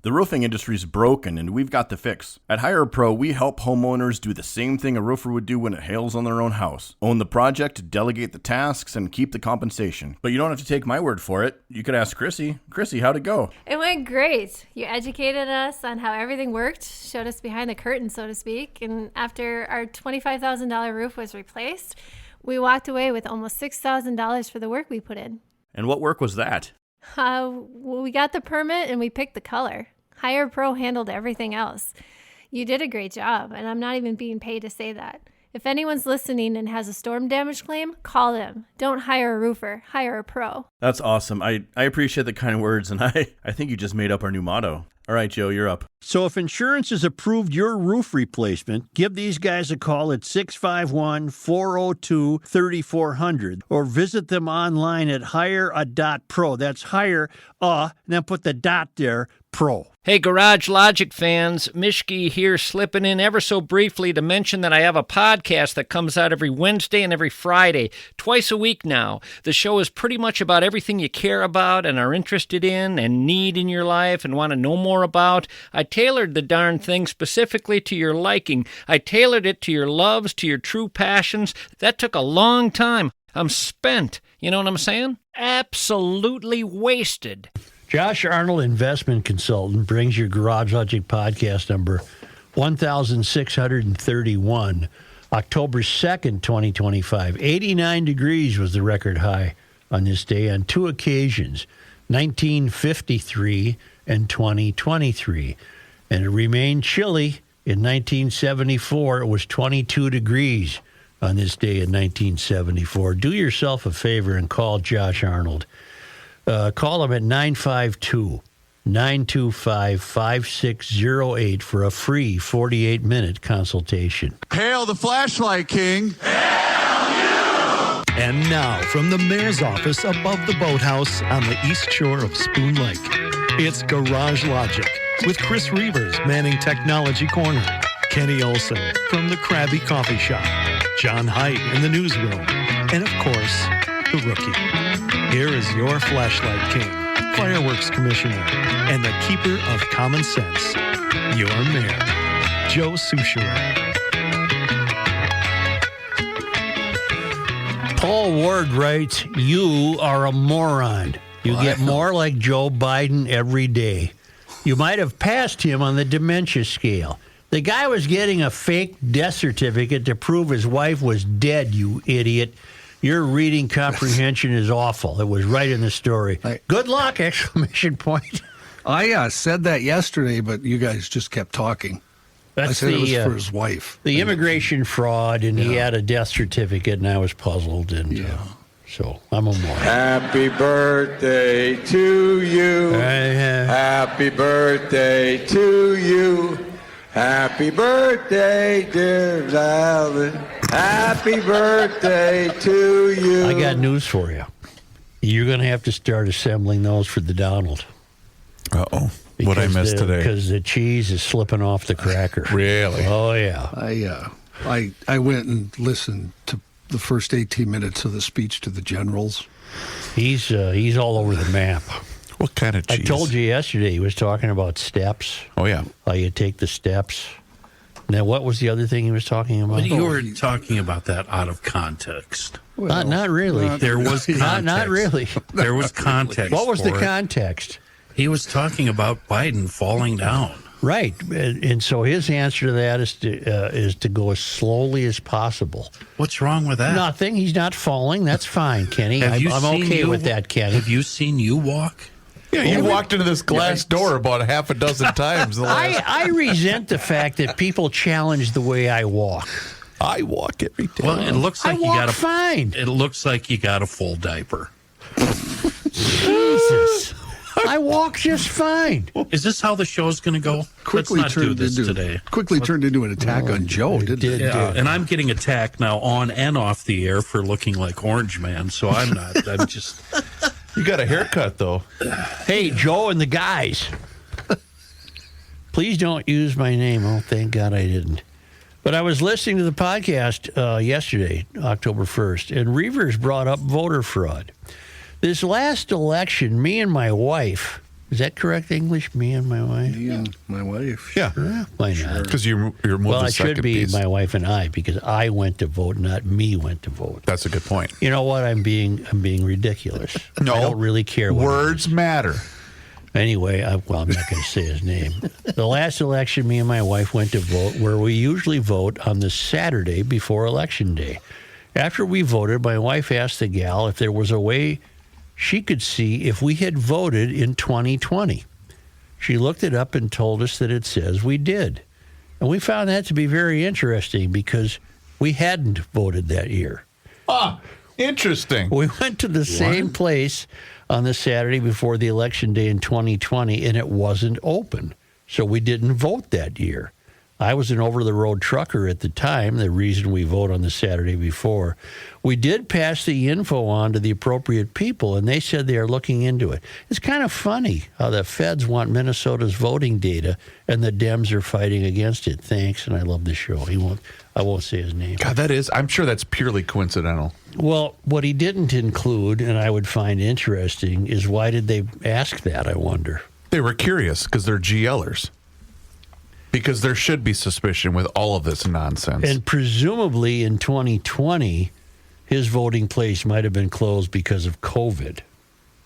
The roofing industry is broken, and we've got the fix. At Hire a Pro, we help homeowners do the same thing a roofer would do when it hails on their own house. Own the project, delegate the tasks, and keep the compensation. But you don't have to take my word for it. You could ask Chrissy. Chrissy, how'd it go? It went great. You educated us on how everything worked, showed us behind the curtain, so to speak, and after our $25,000 roof was replaced, we walked away with almost $6,000 for the work we put in. And what work was that? We got the permit and we picked the color. Hire a Pro handled everything else. You did a great job, and I'm not even being paid to say that. If anyone's listening and has a storm damage claim, call them. Don't hire a roofer, hire a pro. That's awesome. I appreciate the kind words, and I think you just made up our new motto. All right, Joe, you're up. So if insurance has approved your roof replacement, give these guys a call at 651-402-3400 or visit them online at hirea.pro. That's hire, and then put the dot there, pro. Hey, Garage Logic fans, Mishke here, slipping in ever so briefly to mention that I have a podcast that comes out every Wednesday and every Friday, twice a week now. The show is pretty much about everything you care about and are interested in and need in your life and want to know more about. I tailored the darn thing specifically to your liking. I tailored it to your loves, to your true passions. That took a long time. I'm spent. You know what I'm saying? Absolutely wasted. Josh Arnold, investment consultant, brings your Garage Logic podcast number 1631, October 2nd, 2025. 89 degrees was the record high on this day on two occasions, 1953 and 2023. And it remained chilly. In 1974, it was 22 degrees on this day in 1974. Do yourself a favor and call Josh Arnold. Call him at 952-925-5608 for a free 48-minute consultation. Hail the flashlight king. Hail you! And now, from the mayor's office above the boathouse on the east shore of Spoon Lake, it's Garage Logic with Chris Reavers manning Technology Corner, Kenny Olson from the Krabby Coffee Shop, John Heidt in the newsroom, and of course, the rookie. Here is your flashlight king, fireworks commissioner, and the keeper of common sense, your mayor, Joe Souchere. Paul Ward writes, "You are a moron. You get more like Joe Biden every day. You might have passed him on the dementia scale. The guy was getting a fake death certificate to prove his wife was dead, you idiot. Your reading comprehension is awful." It was right in the story. Good luck, exclamation point. I said that yesterday, but you guys just kept talking. I said it was for his wife. The immigration fraud, and he had a death certificate, and I was puzzled. And so I'm a moron. Happy birthday to you. Happy birthday to you. Happy birthday, dear Alan. Happy birthday to you. I got news for you. You're going to have to start assembling those for the Donald. Uh-oh. What I missed today? Because the cheese is slipping off the cracker. Really? Oh, yeah. I went and listened to the first 18 minutes of the speech to the generals. He's all over the map. What kind of cheese? I told you yesterday he was talking about steps. Oh, yeah. How you take the steps. Now, what was the other thing he was talking about? Well, you were talking about that out of context. Well, not really. There was context. Not really. There was context. What was the context? He was talking about Biden falling down. Right, and so his answer to that is to go as slowly as possible. What's wrong with that? Nothing. He's not falling. That's fine, Kenny. I'm okay with that, Kenny. Have you seen you walk? Yeah, you walked into this glass door about half a dozen times. I resent the fact that people challenge the way I walk. I walk every day. Well, it looks like you got fine. It looks like you got a full diaper. Jesus. I walk just fine. Is this how the show's going to go? Quickly Let's not do this today. Quickly turned into an attack on Joe, didn't it? Yeah, and I'm getting attacked now on and off the air for looking like Orange Man, so I'm not. I'm just... You got a haircut, though. Hey, Joe and the guys. Please don't use my name. Oh, thank God I didn't. But I was listening to the podcast yesterday, October 1st, and Reavers brought up voter fraud. This last election, me and my wife Is that correct English? Me and my wife? Me and my wife. Yeah. Why not? Because you're more Well, the it second should be piece. my wife and I because I went to vote, not me went to vote. That's a good point. You know what? I'm being ridiculous. No. I don't really care what Words matter. Anyway, I'm not going to say his name. The last election, me and my wife went to vote where we usually vote on the Saturday before Election Day. After we voted, my wife asked the gal if there was a way she could see if we had voted in 2020. She looked it up and told us that it says we did. And we found that to be very interesting because we hadn't voted that year. Ah, interesting. We went to the same place on the Saturday before the election day in 2020, and it wasn't open. So we didn't vote that year. I was an over-the-road trucker at the time, the reason we vote on the Saturday before. We did pass the info on to the appropriate people, and they said they are looking into it. It's kind of funny how the feds want Minnesota's voting data, and the Dems are fighting against it. Thanks, and I love the show. I won't say his name. God, I'm sure that's purely coincidental. Well, what he didn't include, and I would find interesting, is why did they ask that, I wonder? They were curious because they're GLers. Because there should be suspicion with all of this nonsense. And presumably in 2020, his voting place might have been closed because of COVID,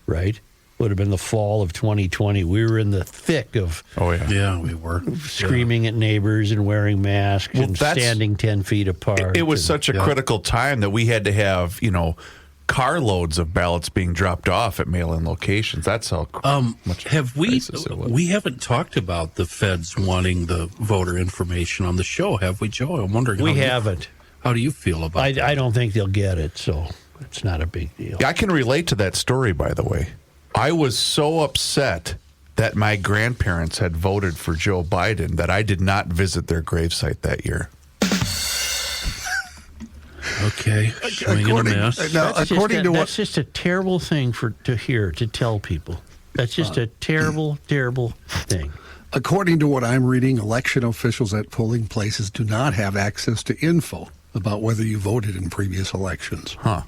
right? Would have been the fall of 2020. We were in the thick of Yeah, we were. screaming at neighbors and wearing masks and standing 10 feet apart. It was such a critical time that we had to have, carloads of ballots being dropped off at mail-in locations. That's how much crisis it was. We haven't talked about the feds wanting the voter information on the show, have we, Joe? I'm wondering. We haven't. How do you feel about that? I don't think they'll get it, so it's not a big deal. I can relate to that story, by the way. I was so upset that my grandparents had voted for Joe Biden that I did not visit their gravesite that year. Okay, swing and a miss. Now, That's just a terrible thing to tell people. That's just a terrible, terrible thing. According to what I'm reading, election officials at polling places do not have access to info about whether you voted in previous elections. Huh.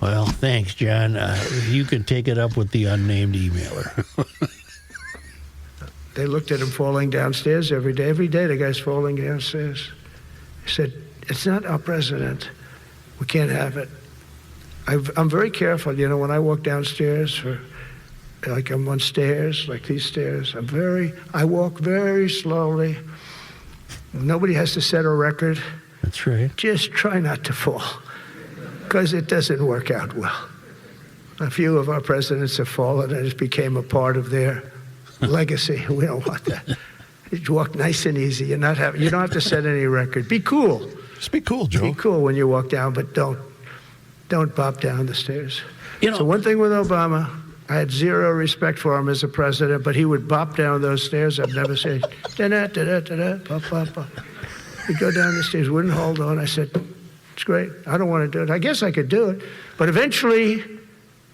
Well, thanks, John. You can take it up with the unnamed emailer. They looked at him falling downstairs every day. Every day the guy's falling downstairs. He said, "It's not our president. We can't have it." I'm very careful, when I walk downstairs like I'm on stairs, like these stairs. I walk very slowly. Nobody has to set a record. That's right. Just try not to fall, because it doesn't work out well. A few of our presidents have fallen, and it became a part of their legacy. We don't want that. You walk nice and easy. You don't have to set any record. Be cool. Just be cool, Joe. Be cool when you walk down, but don't bop down the stairs. So one thing with Obama, I had zero respect for him as a president, but he would bop down those stairs. I've never said, da-da-da-da-da-da, bop, bop, bop. He'd go down the stairs, wouldn't hold on. I said, it's great. I don't want to do it. I guess I could do it. But eventually,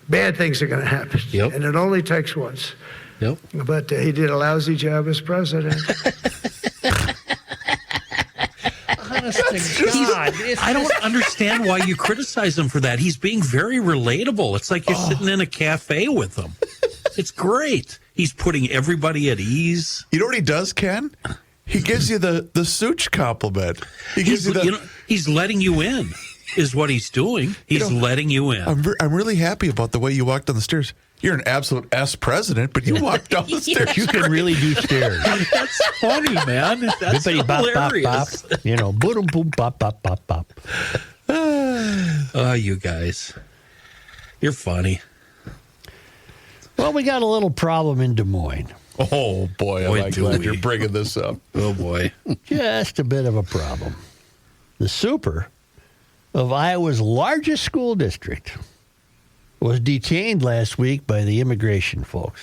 bad things are going to happen. Yep. And it only takes once. Yep. But he did a lousy job as president. I don't understand why you criticize him for that. He's being very relatable. It's like you're sitting in a cafe with him. It's great. He's putting everybody at ease. You know what he does, Ken? He gives you the Such compliment. He's letting you in, is what he's doing. He's letting you in. I'm really happy about the way you walked down the stairs. You're an absolute S president, but you walked down the stairs. You can really do stairs. That's funny, man. That's hilarious. Boom, boom, bop, bop, bop, bop. Oh, you guys. You're funny. Well, we got a little problem in Des Moines. Oh, boy, I'm glad you're bringing this up. Oh, boy. Just a bit of a problem. The super of Iowa's largest school district was detained last week by the immigration folks.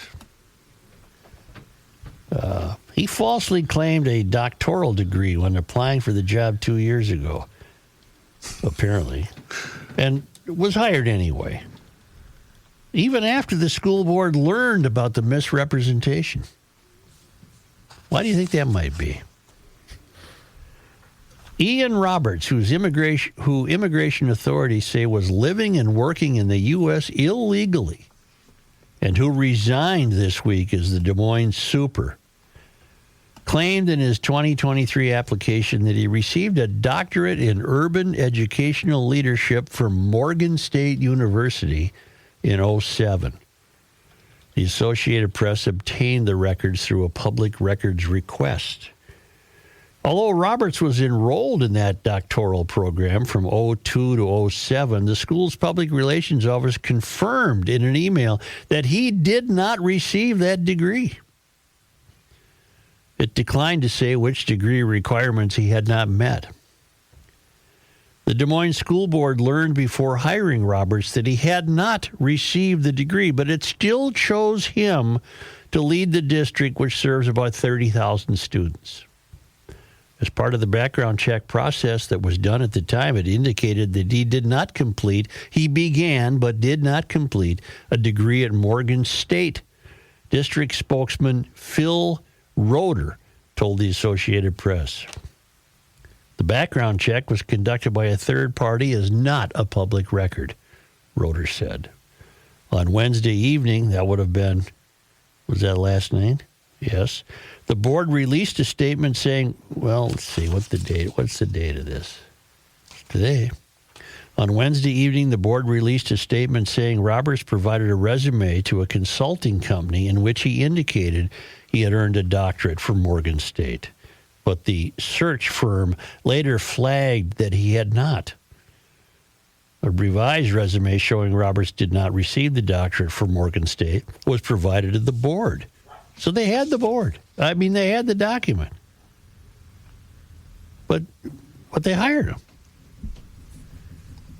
He falsely claimed a doctoral degree when applying for the job 2 years ago, apparently, and was hired anyway, even after the school board learned about the misrepresentation. Why do you think that might be? Ian Roberts, who immigration authorities say was living and working in the U.S. illegally, and who resigned this week as the Des Moines super, claimed in his 2023 application that he received a doctorate in urban educational leadership from Morgan State University in 2007. The Associated Press obtained the records through a public records request. Although Roberts was enrolled in that doctoral program from 2002 to 2007, the school's public relations office confirmed in an email that he did not receive that degree. It declined to say which degree requirements he had not met. The Des Moines School Board learned before hiring Roberts that he had not received the degree, but it still chose him to lead the district, which serves about 30,000 students. As part of the background check process that was done at the time, it indicated that he began but did not complete a degree at Morgan State. District spokesman Phil Roeder told the Associated Press. The background check was conducted by a third party, is not a public record, Roeder said. On Wednesday evening, that would have been, was that last night? Yes. The board released a statement saying, well, let's see, what's the date of this? It's today. On Wednesday evening, the board released a statement saying Roberts provided a resume to a consulting company in which he indicated he had earned a doctorate from Morgan State. But the search firm later flagged that he had not. A revised resume showing Roberts did not receive the doctorate from Morgan State was provided to the board. So they had the board. I mean, they had the document. But they hired him.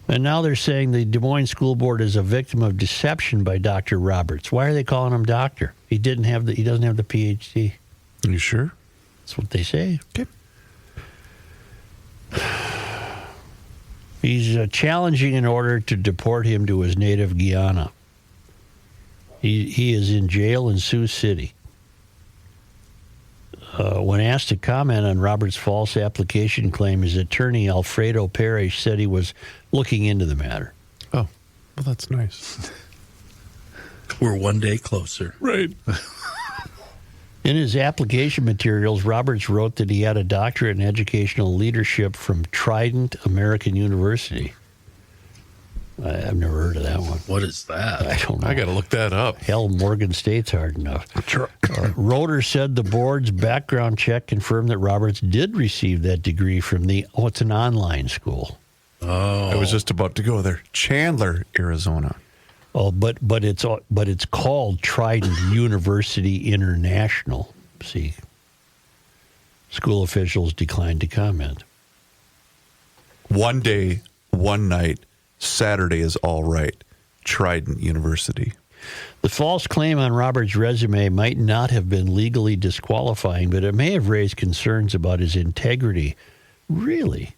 And now they're saying the Des Moines School Board is a victim of deception by Dr. Roberts. Why are they calling him doctor? He doesn't have the PhD. Are you sure? That's what they say. Okay. He's challenging an order to deport him to his native Guyana. He is in jail in Sioux City. When asked to comment on Roberts' false application claim, his attorney, Alfredo Parrish, said he was looking into the matter. Oh, well, that's nice. We're one day closer. Right. In his application materials, Roberts wrote that he had a doctorate in educational leadership from Trident American University. I've never heard of that one. What is that? I don't know. I got to look that up. Hell, Morgan State's hard enough. Roeder said the board's background check confirmed that Roberts did receive that degree from it's an online school. Oh. I was just about to go there. Chandler, Arizona. Oh, but it's called Trident University International. See, school officials declined to comment. One day, one night, Saturday is all right. Trident University. The false claim on Roberts' resume might not have been legally disqualifying, but it may have raised concerns about his integrity. Really?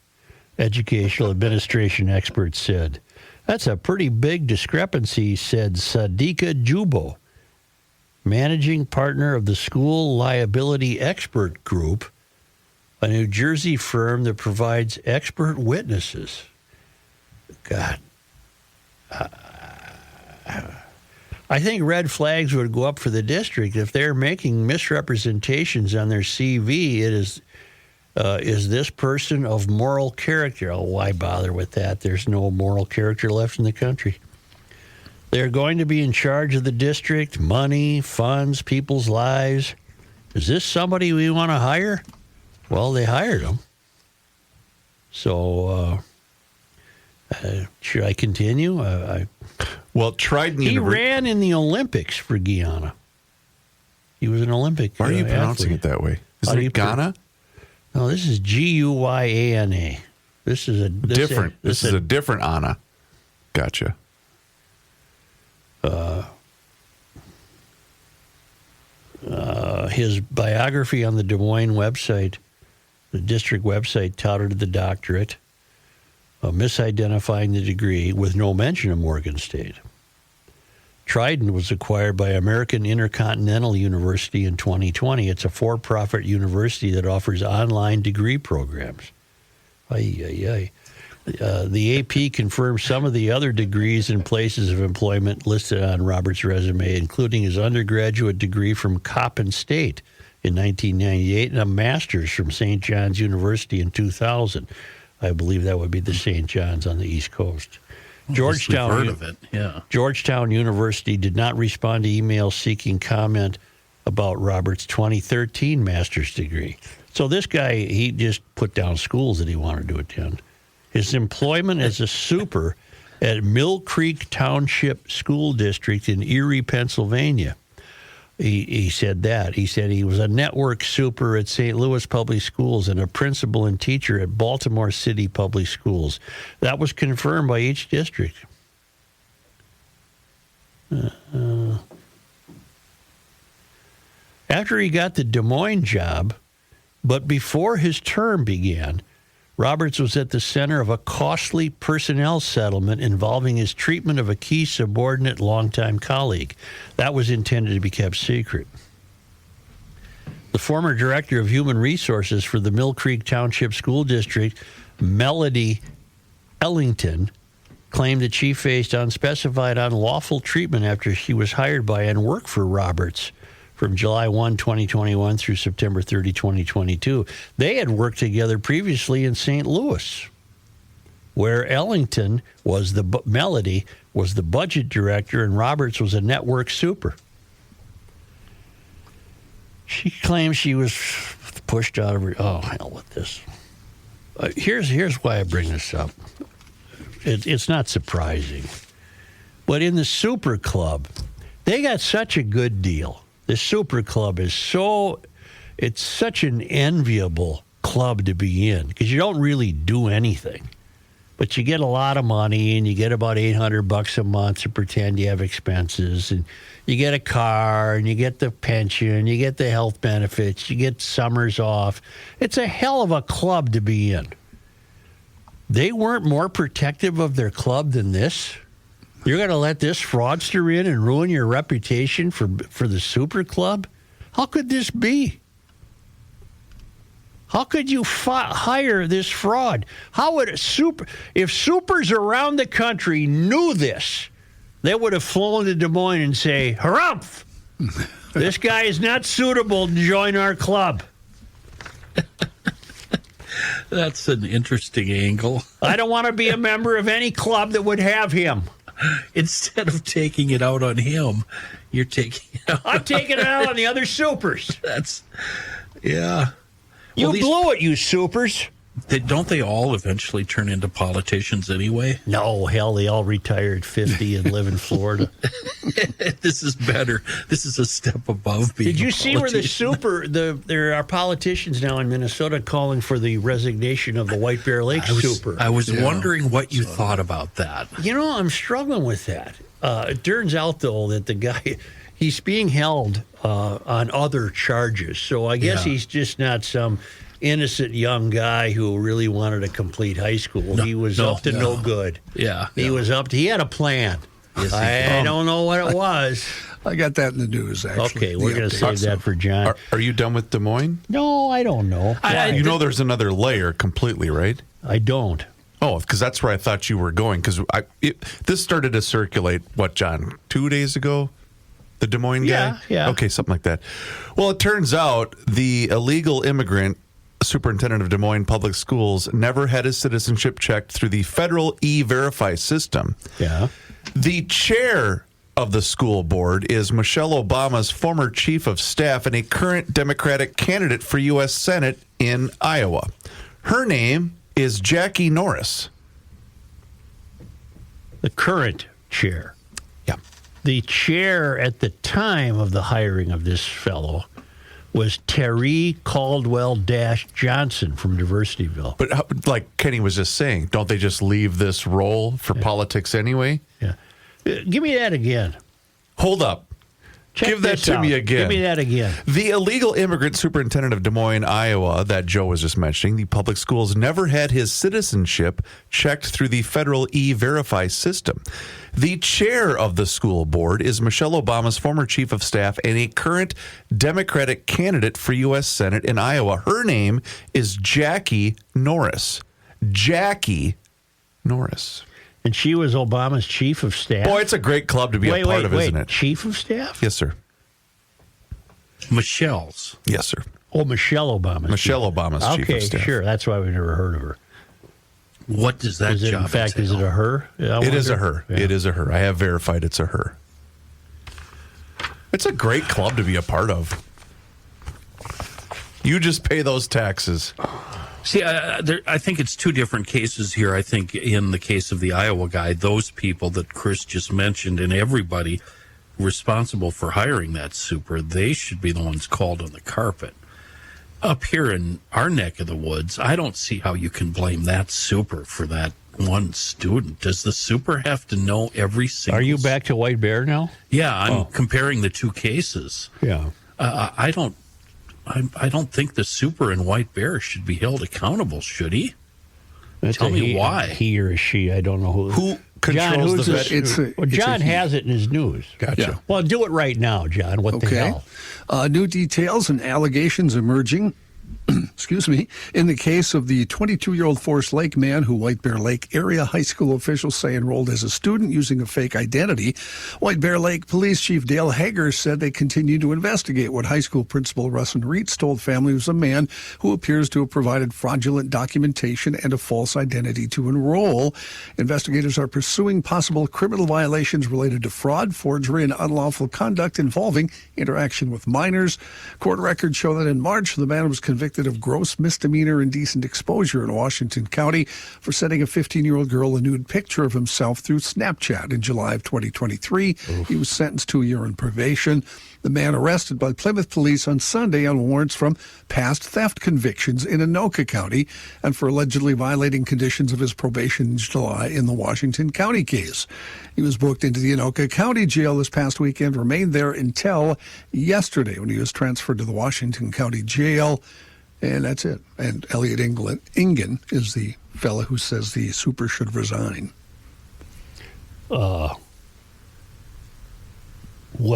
Educational administration experts said. That's a pretty big discrepancy, said Sadika Jubo, managing partner of the School Liability Expert Group, a New Jersey firm that provides expert witnesses. God. I think red flags would go up for the district if they're making misrepresentations on their CV. It is this person of moral character? Oh, why bother with that? There's no moral character left in the country. They're going to be in charge of the district, money, funds, people's lives. Is this somebody we want to hire? Well, they hired him. So, should I continue? Well, Trident He ran in the Olympics for Guyana. He was an Olympic Why are you pronouncing it that way? Is it Ghana? No, this is Guyana. This is a different. This is a different Anna. Gotcha. His biography on the Des Moines website, the district website, touted the doctorate, misidentifying the degree with no mention of Morgan State. Trident was acquired by American Intercontinental University in 2020. It's a for-profit university that offers online degree programs. The AP confirmed some of the other degrees and places of employment listed on Roberts' resume, including his undergraduate degree from Coppin State in 1998 and a master's from St. John's University in 2000. I believe that would be the St. John's on the East Coast. Georgetown, heard of it. Yeah. Georgetown University did not respond to emails seeking comment about Roberts' 2013 master's degree. So this guy, he just put down schools that he wanted to attend. His employment as a super at Mill Creek Township School District in Erie, Pennsylvania. He said that. He said he was a network super at St. Louis Public Schools and a principal and teacher at Baltimore City Public Schools. That was confirmed by each district. After he got the Des Moines job, but before his term began, Roberts was at the center of a costly personnel settlement involving his treatment of a key subordinate longtime colleague. That was intended to be kept secret. The former director of human resources for the Mill Creek Township School District, Melody Ellington, claimed that she faced unspecified unlawful treatment after she was hired by and worked for Roberts from July 1, 2021 through September 30, 2022. They had worked together previously in St. Louis, where Ellington was Melody was the budget director and Roberts was a network super. She claims she was pushed out of her. Oh, hell with this. Here's why I bring this up. It's not surprising. But in the super club, they got such a good deal. The super club is it's such an enviable club to be in because you don't really do anything. But you get a lot of money and you get about $800 a month to pretend you have expenses, and you get a car and you get the pension, you get the health benefits, you get summers off. It's a hell of a club to be in. They weren't more protective of their club than this. You're going to let this fraudster in and ruin your reputation for the super club? How could this be? How could you hire this fraud? How would if supers around the country knew this, they would have flown to Des Moines and say, "Harumph! This guy is not suitable to join our club." That's an interesting angle. I don't want to be a member of any club that would have him. Instead of taking it out on him, you're taking it out. I'm taking it out on the other supers. Yeah. You blew it, you supers. Don't they all eventually turn into politicians anyway? No, hell, they all retired at 50 and live in Florida. This is better. This is a step above being. Did you see where there are politicians now in Minnesota calling for the resignation of the White Bear Lake super? I was wondering what you thought about that. You know, I'm struggling with that. It turns out, though, that the guy, he's being held on other charges. So I guess he's just not some innocent young guy who really wanted to complete high school. He was up to no good. Yeah. He had a plan. Yes, I don't know what it was. I got that in the news, actually. Okay, we're going to save that for John. Are you done with Des Moines? No, I don't know. You know there's another layer completely, right? I don't. Oh, because that's where I thought you were going. Because this started to circulate, what, John, 2 days ago? The Des Moines guy? Yeah. Okay, something like that. Well, it turns out the illegal immigrant superintendent of Des Moines Public Schools never had his citizenship checked through the federal E-Verify system. Yeah. The chair of the school board is Michelle Obama's former chief of staff and a current Democratic candidate for U.S. Senate in Iowa. Her name is Jackie Norris. The current chair. Yeah. The chair at the time of the hiring of this fellow was Terry Caldwell-Johnson from Diversityville. But like Kenny was just saying, don't they just leave this role for politics anyway? Yeah. Give me that again. Hold up. Give that to me again. Give me that again. The illegal immigrant superintendent of Des Moines, Iowa, that Joe was just mentioning, the public schools never had his citizenship checked through the federal E-Verify system. The chair of the school board is Michelle Obama's former chief of staff and a current Democratic candidate for U.S. Senate in Iowa. Her name is Jackie Norris. Jackie Norris. And she was Obama's chief of staff. Boy, it's a great club to be a part of, isn't it? Chief of staff? Yes, sir. Michelle's. Yes, sir. Oh, Michelle Obama's chief of staff. Okay, sure. That's why we never heard of her. What does that job in fact, entail? Is it a her? It is a her. Yeah. It is a her. I have verified it's a her. It's a great club to be a part of. You just pay those taxes. See, I think it's two different cases here. I think in the case of the Iowa guy, those people that Chris just mentioned and everybody responsible for hiring that super, they should be the ones called on the carpet. Up here in our neck of the woods, I don't see how you can blame that super for that one student. Does the super have to know every single... Are you back to White Bear now? Yeah, I'm comparing the two cases. Yeah. I don't think the super in White Bear should be held accountable, should he? Tell me why. He or she, I don't know who. Who controls the vet? John has it in his news. Gotcha. Yeah. Well, do it right now, John. What the hell? New details and allegations emerging. Excuse me. In the case of the 22-year-old Forest Lake man who White Bear Lake area high school officials say enrolled as a student using a fake identity, White Bear Lake Police Chief Dale Hager said they continue to investigate what high school principal Russin Reitz told family was a man who appears to have provided fraudulent documentation and a false identity to enroll. Investigators are pursuing possible criminal violations related to fraud, forgery, and unlawful conduct involving interaction with minors. Court records show that in March, the man was convicted of gross misdemeanor indecent exposure in Washington County for sending a 15-year-old girl a nude picture of himself through Snapchat in July of 2023. Oof. He was sentenced to a year in probation. The man arrested by Plymouth police on Sunday on warrants from past theft convictions in Anoka County and for allegedly violating conditions of his probation in July in the Washington County case. He was booked into the Anoka County Jail this past weekend, remained there until yesterday when he was transferred to the Washington County Jail. And that's it. And Elliot Ingen is the fella who says the super should resign. What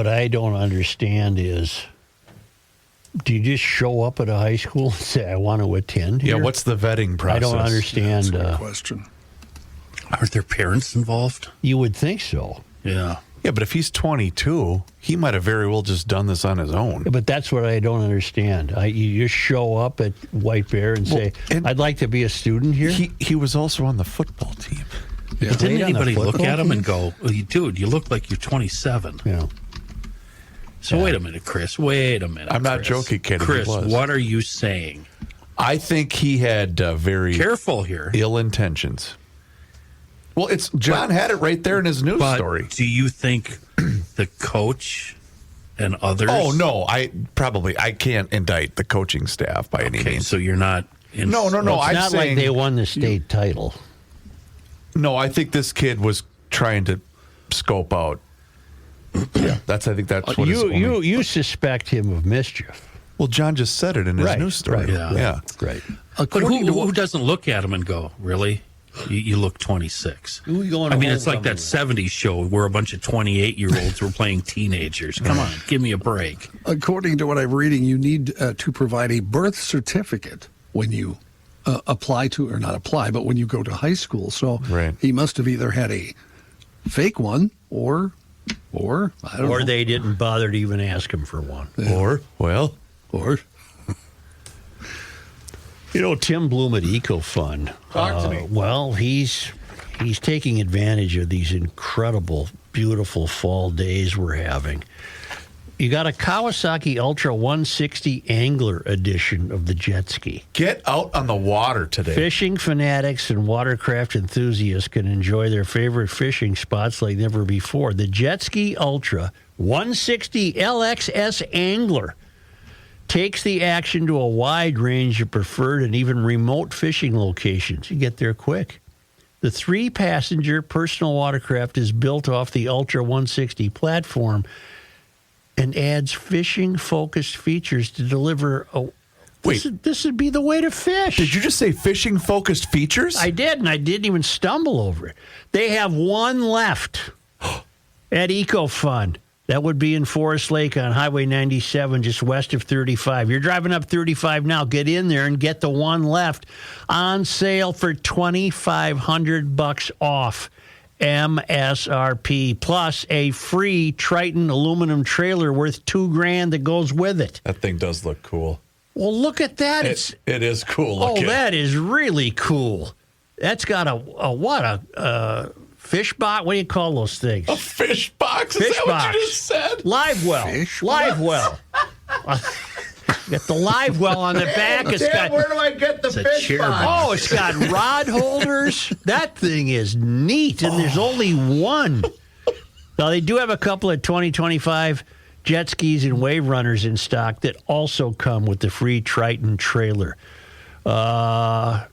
I don't understand is, do you just show up at a high school and say, I want to attend here? Yeah, what's the vetting process? I don't understand. That's a good question. Are there parents involved? You would think so. Yeah. Yeah, but if he's 22, he might have very well just done this on his own. Yeah, but that's what I don't understand. You just show up at White Bear and say, I'd like to be a student here? He was also on the football team. Yeah. Didn't anybody look at him and go, dude, you look like you're 27. Yeah. So wait a minute, Chris. Wait a minute. I'm not joking, Kenny. Chris, what are you saying? I think he had very careful here, ill intentions. Well, John had it right there in his news story. Do you think the coach and others? Oh no, I can't indict the coaching staff by any means. So you're not. No. Well, it's not like they won the state title. No, I think this kid was trying to scope out. Yeah, I think that's what you suspect him of mischief. Well, John just said it in his news story. Right. Yeah. Right. But who doesn't look at him and go, really? You look 26. I mean, it's like that 70s show where a bunch of 28-year-olds were playing teenagers. Come on, give me a break. According to what I'm reading, you need to provide a birth certificate when you apply to, or not apply, but when you go to high school. So he must have either had a fake one or I don't know. Or they didn't bother to even ask him for one. Yeah. Or Tim Bloom at EcoFund. Talk to me. Well, he's taking advantage of these incredible, beautiful fall days we're having. You got a Kawasaki Ultra 160 Angler edition of the jet ski. Get out on the water today. Fishing fanatics and watercraft enthusiasts can enjoy their favorite fishing spots like never before. The Jet Ski Ultra 160 LXS Angler takes the action to a wide range of preferred and even remote fishing locations. You get there quick. The 3-passenger personal watercraft is built off the Ultra 160 platform and adds fishing-focused features to deliver this would be the way to fish. Did you just say fishing-focused features? I did, and I didn't even stumble over it. They have one left at EcoFund. That would be in Forest Lake on Highway 97, just west of 35. You're driving up 35 now. Get in there and get the one left on sale for $2,500 off MSRP, plus a free Triton aluminum trailer worth $2,000 that goes with it. That thing does look cool. Well, look at that. It is cool looking. Oh, that is really cool. That's got a fish box? What do you call those things? A fish box? Is Fish that box. what you just said? Live well. Live well. Got the live well on the back. Where do I get the fish box? Oh, it's got rod holders. That thing is neat, and there's only one. Now, they do have a couple of 2025 jet skis and wave runners in stock that also come with the free Triton trailer. As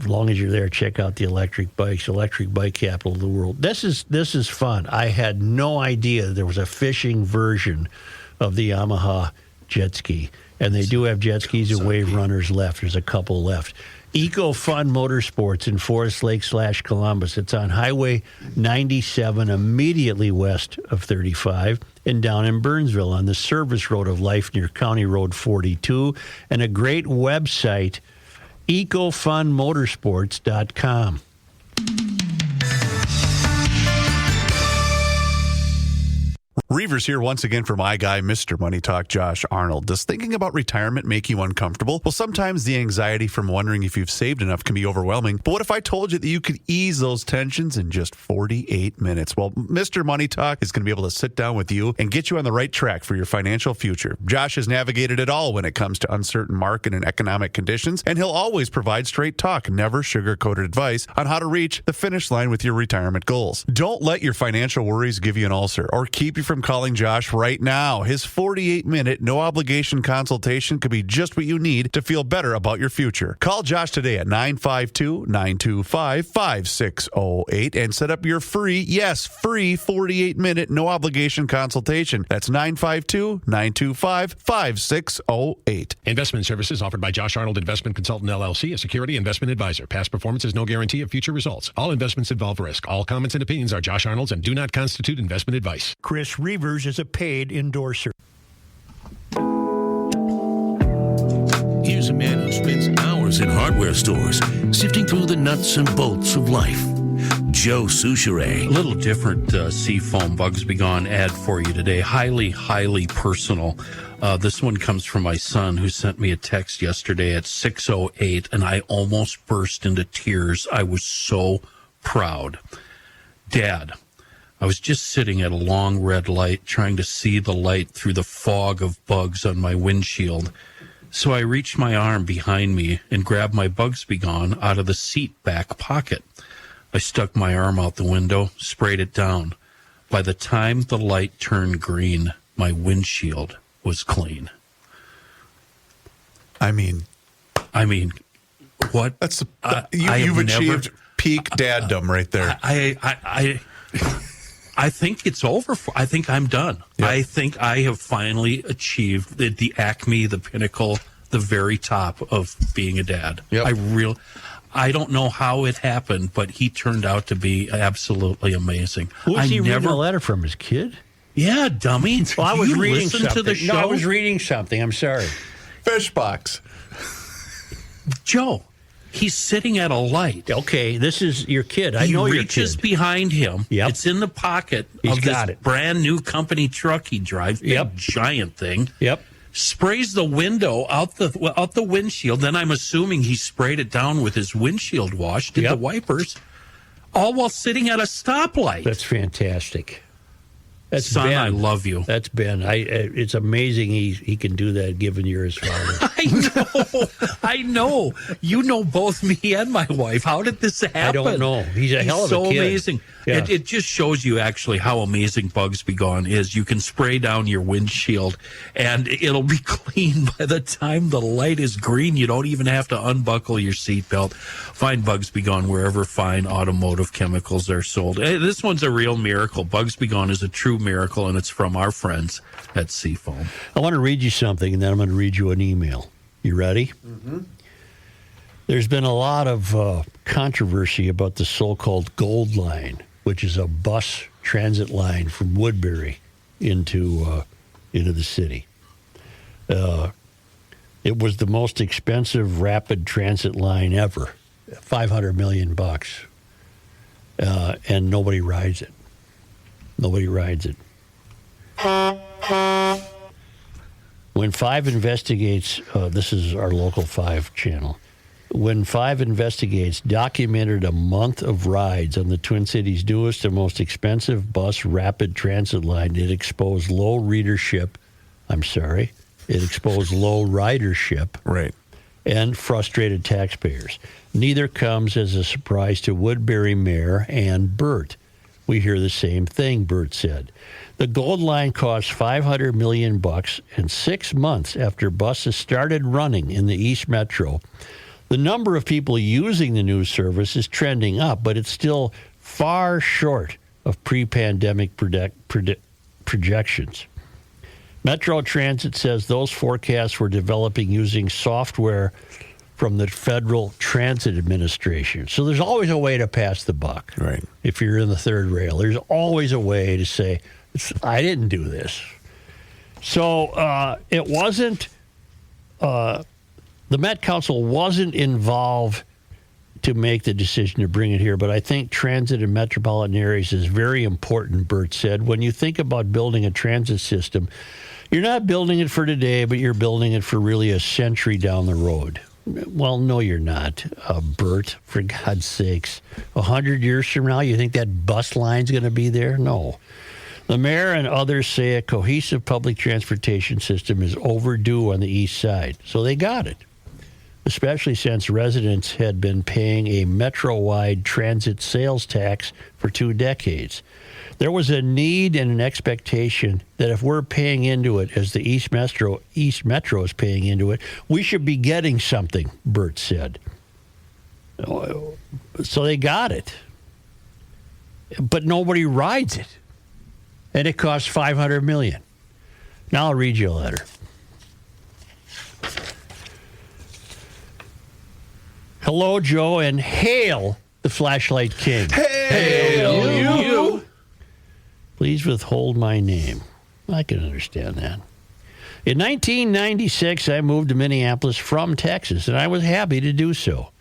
long as you're there, check out the electric bikes, electric bike capital of the world. This is fun. I had no idea there was a fishing version of the Yamaha jet ski. And they do have jet skis and wave runners left. There's a couple left. Eco Fun Motorsports in Forest Lake / Columbus. It's on Highway 97, immediately west of 35, and down in Burnsville on the service road of life near County Road 42. And a great website, ecofunmotorsports.com. Reavers here once again for my guy, Mr. Money Talk, Josh Arnold. Does thinking about retirement make you uncomfortable? Well, sometimes the anxiety from wondering if you've saved enough can be overwhelming. But what if I told you that you could ease those tensions in just 48 minutes? Well, Mr. Money Talk is going to be able to sit down with you and get you on the right track for your financial future. Josh has navigated it all when it comes to uncertain market and economic conditions, and he'll always provide straight talk, never sugar-coated advice on how to reach the finish line with your retirement goals. Don't let your financial worries give you an ulcer or keep you from calling Josh right now. His 48-minute, no-obligation consultation could be just what you need to feel better about your future. Call Josh today at 952-925-5608 and set up your free 48-minute, no-obligation consultation. That's 952-925-5608. Investment services offered by Josh Arnold Investment Consultant, LLC, a security investment advisor. Past performance is no guarantee of future results. All investments involve risk. All comments and opinions are Josh Arnold's and do not constitute investment advice. Chris Reavers is a paid endorser. Here's a man who spends hours in hardware stores, sifting through the nuts and bolts of life. Joe Souchere. A little different Seafoam Bugs Be Gone ad for you today. Highly, highly personal. This one comes from my son, who sent me a text yesterday at 6:08, and I almost burst into tears. I was so proud. Dad, I was just sitting at a long red light trying to see the light through the fog of bugs on my windshield. So I reached my arm behind me and grabbed my Bugs Be Gone out of the seat back pocket. I stuck my arm out the window, sprayed it down. By the time the light turned green, my windshield was clean. I mean, what? That's you've achieved peak daddom right there. I think it's over. I think I'm done. Yep. I think I have finally achieved the acme, the pinnacle, the very top of being a dad. Yep. I don't know how it happened, but he turned out to be absolutely amazing. Was he reading a letter from his kid? Yeah, dummy. Well, I was reading something. To the show? No, I was reading something. I'm sorry. Fish box. Joe, he's sitting at a light. Okay, this is your kid. I know your kid. He reaches behind him. Yep. It's in the pocket of this brand new company truck he drives. Big giant thing. Yep. Sprays the window out the windshield. Then I'm assuming he sprayed it down with his windshield wash, did the wipers, all while sitting at a stoplight. That's fantastic. That's Son, Ben. I love you. That's Ben. It's amazing he can do that, given you're his father. I know. You know both me and my wife. How did this happen? I don't know. He's a hell of a kid. So amazing. Yeah. It just shows you actually how amazing Bugs Be Gone is. You can spray down your windshield, and it'll be clean by the time the light is green. You don't even have to unbuckle your seatbelt. Find Bugs Be Gone wherever fine automotive chemicals are sold. This one's a real miracle. Bugs Be Gone is a true miracle, and it's from our friends at Seafoam. I want to read you something, and then I'm going to read you an email. You ready? Mm-hmm. There's been a lot of controversy about the so-called Gold Line, which is a bus transit line from Woodbury into the city. It was the most expensive rapid transit line ever, $500 million, and nobody rides it. Nobody rides it. When 5 investigates, this is our local 5 channel. When 5 investigates documented a month of rides on the Twin Cities' newest and most expensive bus rapid transit line, it exposed low ridership. Right. And frustrated taxpayers. Neither comes as a surprise to Woodbury Mayor and Burt. We hear the same thing, Burt said. The Gold Line cost $500 million, and 6 months after buses started running in the East Metro, the number of people using the new service is trending up, but it's still far short of pre-pandemic projections. Metro Transit says those forecasts were developing using software from the Federal Transit Administration. So there's always a way to pass the buck. Right. If you're in the third rail, there's always a way to say, I didn't do this. So it wasn't, the Met Council wasn't involved to make the decision to bring it here, but I think transit in metropolitan areas is very important, Burt said. When you think about building a transit system, you're not building it for today, but you're building it for really a century down the road. Well, no, you're not, Burt, for God's sakes. 100 years from now, you think that bus line's going to be there? No. The mayor and others say a cohesive public transportation system is overdue on the east side, so they got it, especially since residents had been paying a metro-wide transit sales tax for 2 decades. There was a need and an expectation that if we're paying into it as the East Metro is paying into it, we should be getting something, Burt said. So they got it. But nobody rides it. And it costs $500 million. Now I'll read you a letter. Hello, Joe, and hail the Flashlight King. Hail you. Please withhold my name. I can understand that. In 1996, I moved to Minneapolis from Texas, and I was happy to do so.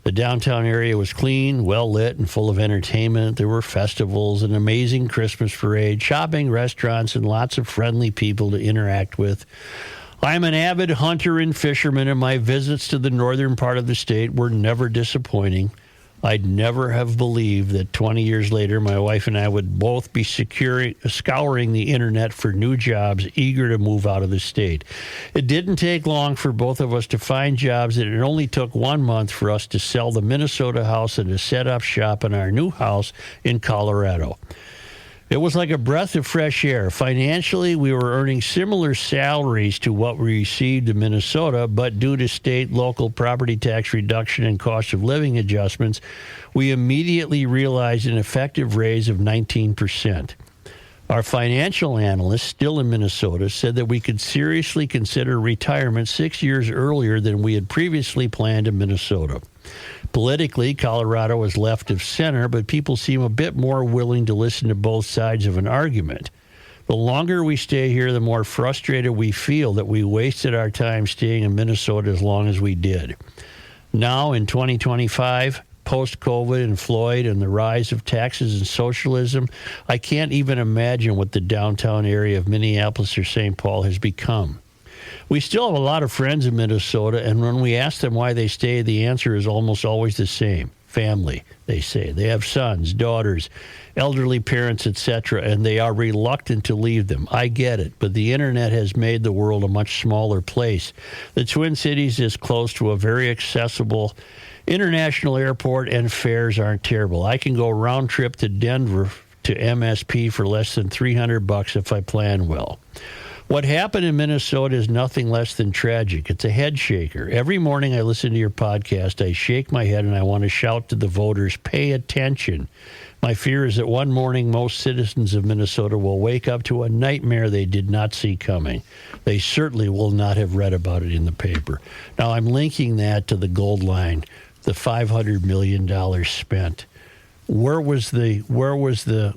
The downtown area was clean, well-lit, and full of entertainment. There were festivals, an amazing Christmas parade, shopping, restaurants, and lots of friendly people to interact with. I'm an avid hunter and fisherman, and my visits to the northern part of the state were never disappointing. I'd never have believed that 20 years later, my wife and I would both be scouring the internet for new jobs, eager to move out of the state. It didn't take long for both of us to find jobs, and it only took 1 month for us to sell the Minnesota house and to set up shop in our new house in Colorado. It was like a breath of fresh air. Financially, we were earning similar salaries to what we received in Minnesota, but due to state, local property tax reduction and cost of living adjustments, we immediately realized an effective raise of 19%. Our financial analyst, still in Minnesota, said that we could seriously consider retirement 6 years earlier than we had previously planned in Minnesota. Politically, Colorado is left of center, but people seem a bit more willing to listen to both sides of an argument. The longer we stay here, the more frustrated we feel that we wasted our time staying in Minnesota as long as we did. Now, in 2025, post-COVID and Floyd and the rise of taxes and socialism, I can't even imagine what the downtown area of Minneapolis or St. Paul has become. We still have a lot of friends in Minnesota, and when we ask them why they stay, the answer is almost always the same. Family, they say. They have sons, daughters, elderly parents, etc., and they are reluctant to leave them. I get it, but the internet has made the world a much smaller place. The Twin Cities is close to a very accessible international airport, and fares aren't terrible. I can go round trip to Denver to MSP for less than $300 if I plan well. What happened in Minnesota is nothing less than tragic. It's a head shaker. Every morning I listen to your podcast, I shake my head and I want to shout to the voters, pay attention. My fear is that one morning most citizens of Minnesota will wake up to a nightmare they did not see coming. They certainly will not have read about it in the paper. Now I'm linking that to the Gold Line, the $500 million spent. Where was the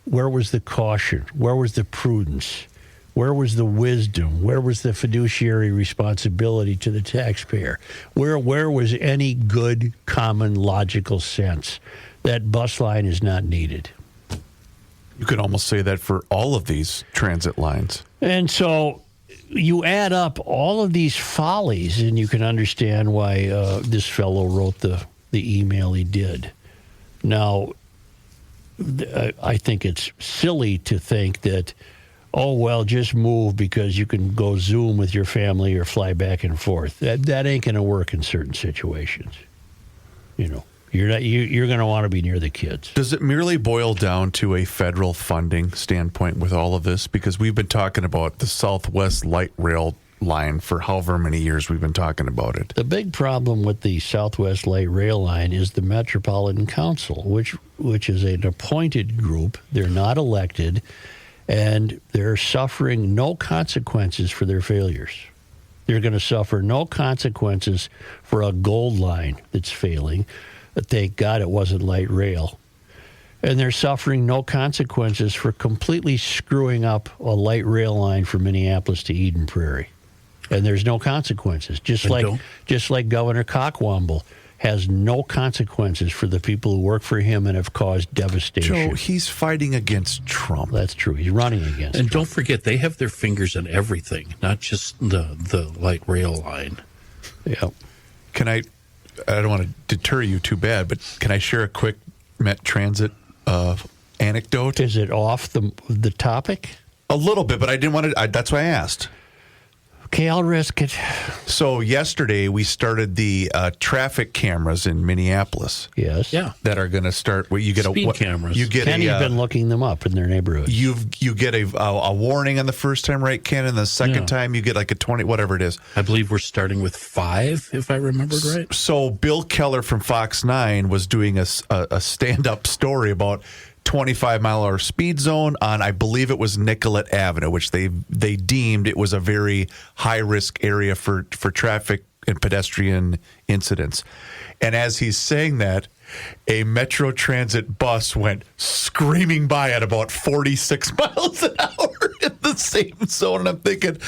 Where was the caution? Where was the prudence? Where was the wisdom? Where was the fiduciary responsibility to the taxpayer? Where was any good, common, logical sense that bus line is not needed? You could almost say that for all of these transit lines. And so you add up all of these follies, and you can understand why this fellow wrote the email he did. Now, I think it's silly to think that, oh, well, just move because you can go Zoom with your family or fly back and forth. That ain't going to work in certain situations. You know, you're going to want to be near the kids. Does it merely boil down to a federal funding standpoint with all of this? Because we've been talking about the Southwest Light Rail line for however many years we've been talking about it. The big problem with the Southwest Light Rail line is the Metropolitan Council, which is an appointed group. They're not elected, and they're suffering no consequences for their failures. They're going to suffer no consequences for a gold line that's failing. Thank God it wasn't light rail. And they're suffering no consequences for completely screwing up a light rail line from Minneapolis to Eden Prairie. And there's no consequences. Just like Governor Cockwomble has no consequences for the people who work for him and have caused devastation. Joe, he's fighting against Trump. That's true. He's running against And Trump. don't forget, they have their fingers in everything, not just the light rail line. Yeah. I don't want to deter you too bad, but can I share a quick Met Transit anecdote? Is it off the topic? A little bit, but I didn't want to. That's why I asked. Okay, I'll risk it. So yesterday we started the traffic cameras in Minneapolis. Yes. Yeah. That are going to start. Well, you get Speed cameras. You get Kenny's been looking them up in their neighborhood. You get a warning on the first time, right, Ken? And the second time you get like a 20, whatever it is. I believe we're starting with 5, if I remembered right. So Bill Keller from Fox 9 was doing a stand-up story about 25-mile-an-hour speed zone on, I believe it was Nicollet Avenue, which they deemed it was a very high-risk area for traffic and pedestrian incidents. And as he's saying that, a Metro Transit bus went screaming by at about 46 miles an hour in the same zone. And I'm thinking,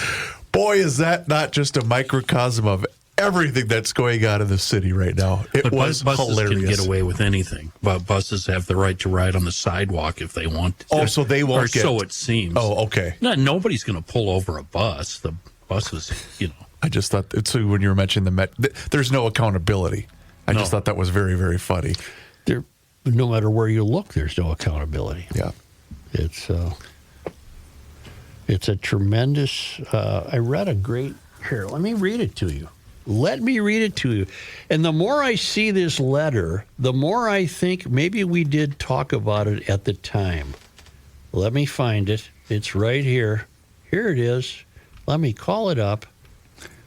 boy, is that not just a microcosm of everything that's going on in the city right now? It was buses hilarious. can get away with anything, but buses have the right to ride on the sidewalk if they want to. Oh, so they won't or so it seems. Oh, okay. Nobody's going to pull over a bus. The buses, I just thought, so when you were mentioning there's no accountability. I just thought that was very, very funny. No matter where you look, there's no accountability. Yeah. It's a tremendous, I read a great, here, let me read it to you. Let me read it to you. And the more I see this letter, the more I think maybe we did talk about it at the time. Let me find it. It's right here. Here it is. Let me call it up.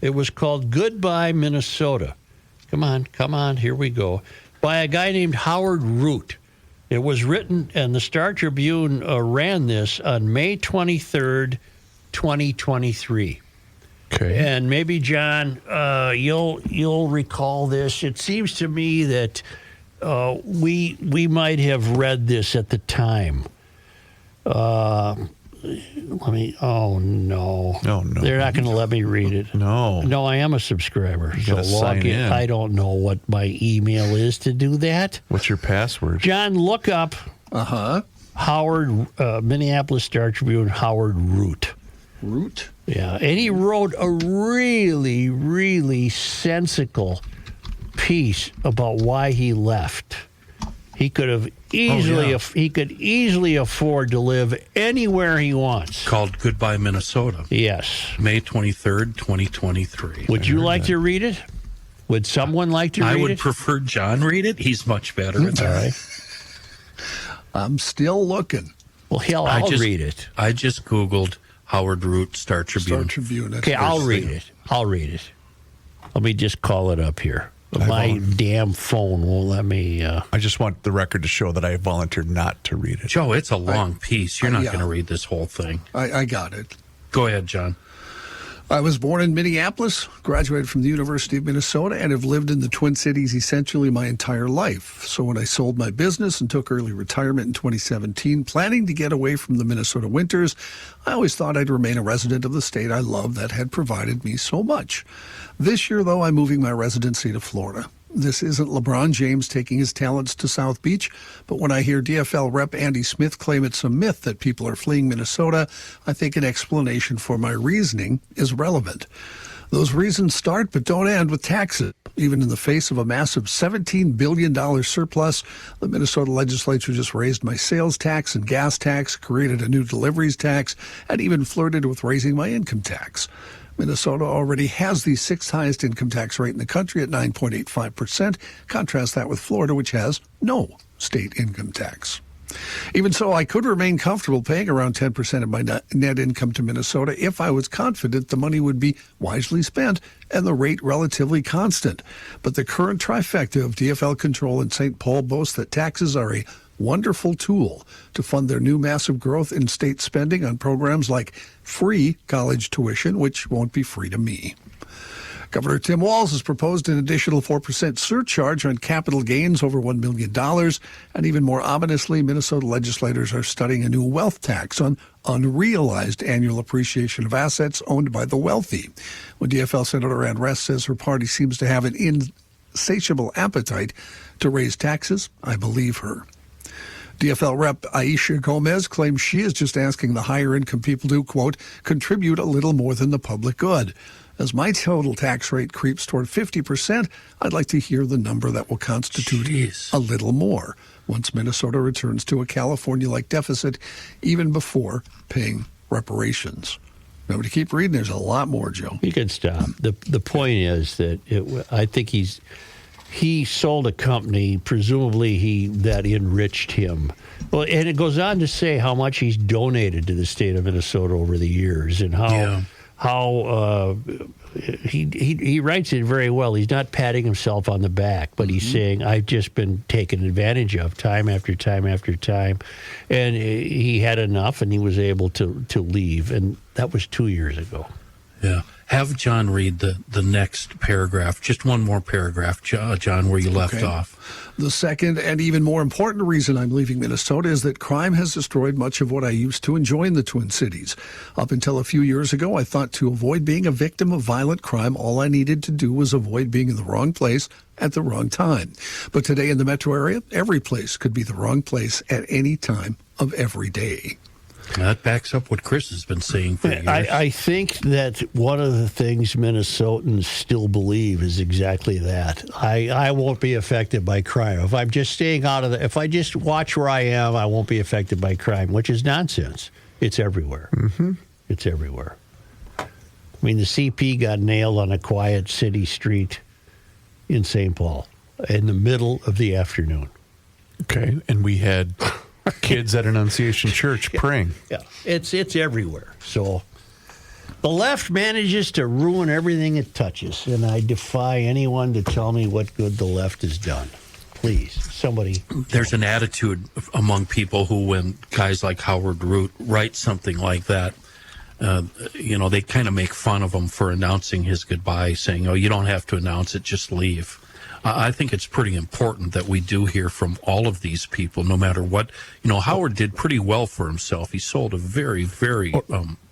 It was called Goodbye, Minnesota. Come on. Here we go. By a guy named Howard Root. It was written, and the Star Tribune ran this on May 23rd, 2023. Okay. And maybe, John, you'll recall this. It seems to me that we might have read this at the time. Oh, no. Oh, no. They're not going to let me read it. No. No, I am a subscriber. You gotta sign in. I don't know what my email is to do that. What's your password? John, look up Howard, Minneapolis Star Tribune, Howard Root. Root? Yeah, and he wrote a really, really sensical piece about why he left. He could have easily afford to live anywhere he wants. Called Goodbye, Minnesota. Yes. May 23rd, 2023. Would you like to read it? Would someone like to read it? I would prefer John read it. He's much better at that. All right. I'm still looking. Well, hell, I'll read it. I just Googled Howard Root, Star Tribune. Star Tribune. Okay, I'll read it. Let me just call it up here. My damn phone won't let me. I just want the record to show that I volunteered not to read it. Joe, it's a long piece. You're not going to read this whole thing. I got it. Go ahead, John. I was born in Minneapolis, graduated from the University of Minnesota, and have lived in the Twin Cities essentially my entire life. So when I sold my business and took early retirement in 2017, planning to get away from the Minnesota winters, I always thought I'd remain a resident of the state I love that had provided me so much. This year, though, I'm moving my residency to Florida. This isn't LeBron James taking his talents to South Beach, but when I hear DFL Rep. Andy Smith claim it's a myth that people are fleeing Minnesota, I think an explanation for my reasoning is relevant. Those reasons start but don't end with taxes. Even in the face of a massive $17 billion surplus, the Minnesota legislature just raised my sales tax and gas tax, created a new deliveries tax, and even flirted with raising my income tax. Minnesota already has the sixth highest income tax rate in the country at 9.85%. Contrast that with Florida, which has no state income tax. Even so, I could remain comfortable paying around 10% of my net income to Minnesota if I was confident the money would be wisely spent and the rate relatively constant. But the current trifecta of DFL control in St. Paul boasts that taxes are a wonderful tool to fund their new massive growth in state spending on programs like free college tuition, which won't be free to me. Governor Tim Walz has proposed an additional 4% surcharge on capital gains over $1 million. And even more ominously, Minnesota legislators are studying a new wealth tax on unrealized annual appreciation of assets owned by the wealthy. When DFL Senator Ann Rest says her party seems to have an insatiable appetite to raise taxes, I believe her. DFL Rep. Aisha Gomez claims she is just asking the higher income people to, quote, contribute a little more than the public good. As my total tax rate creeps toward 50%, I'd like to hear the number that will constitute a little more once Minnesota returns to a California-like deficit, even before paying reparations. Remember to keep reading. There's a lot more, Joe. You can stop. The point is that I think he sold a company, presumably that enriched him. Well, and it goes on to say how much he's donated to the state of Minnesota over the years, and how he writes it very well. He's not patting himself on the back, but he's saying, I've just been taken advantage of time after time after time. And he had enough, and he was able to leave. And that was 2 years ago. Yeah. Have John read the next paragraph, just one more paragraph, John, where you left off. The second and even more important reason I'm leaving Minnesota is that crime has destroyed much of what I used to enjoy in the Twin Cities. Up until a few years ago, I thought to avoid being a victim of violent crime, all I needed to do was avoid being in the wrong place at the wrong time. But today in the metro area, every place could be the wrong place at any time of every day. That backs up what Chris has been saying for years. I think that one of the things Minnesotans still believe is exactly that. I won't be affected by crime. If I'm just staying out of if I just watch where I am, I won't be affected by crime, which is nonsense. It's everywhere. Mm-hmm. It's everywhere. I mean, the CP got nailed on a quiet city street in St. Paul in the middle of the afternoon. Okay, and we had kids at Annunciation Church praying. Yeah, it's everywhere. So the left manages to ruin everything it touches, and I defy anyone to tell me what good the left has done. Please, somebody. There's an attitude among people who, when guys like Howard Root write something like that, they kind of make fun of him for announcing his goodbye, saying, "Oh, you don't have to announce it, just leave." I think it's pretty important that we do hear from all of these people, no matter what. Howard did pretty well for himself. He sold a very, very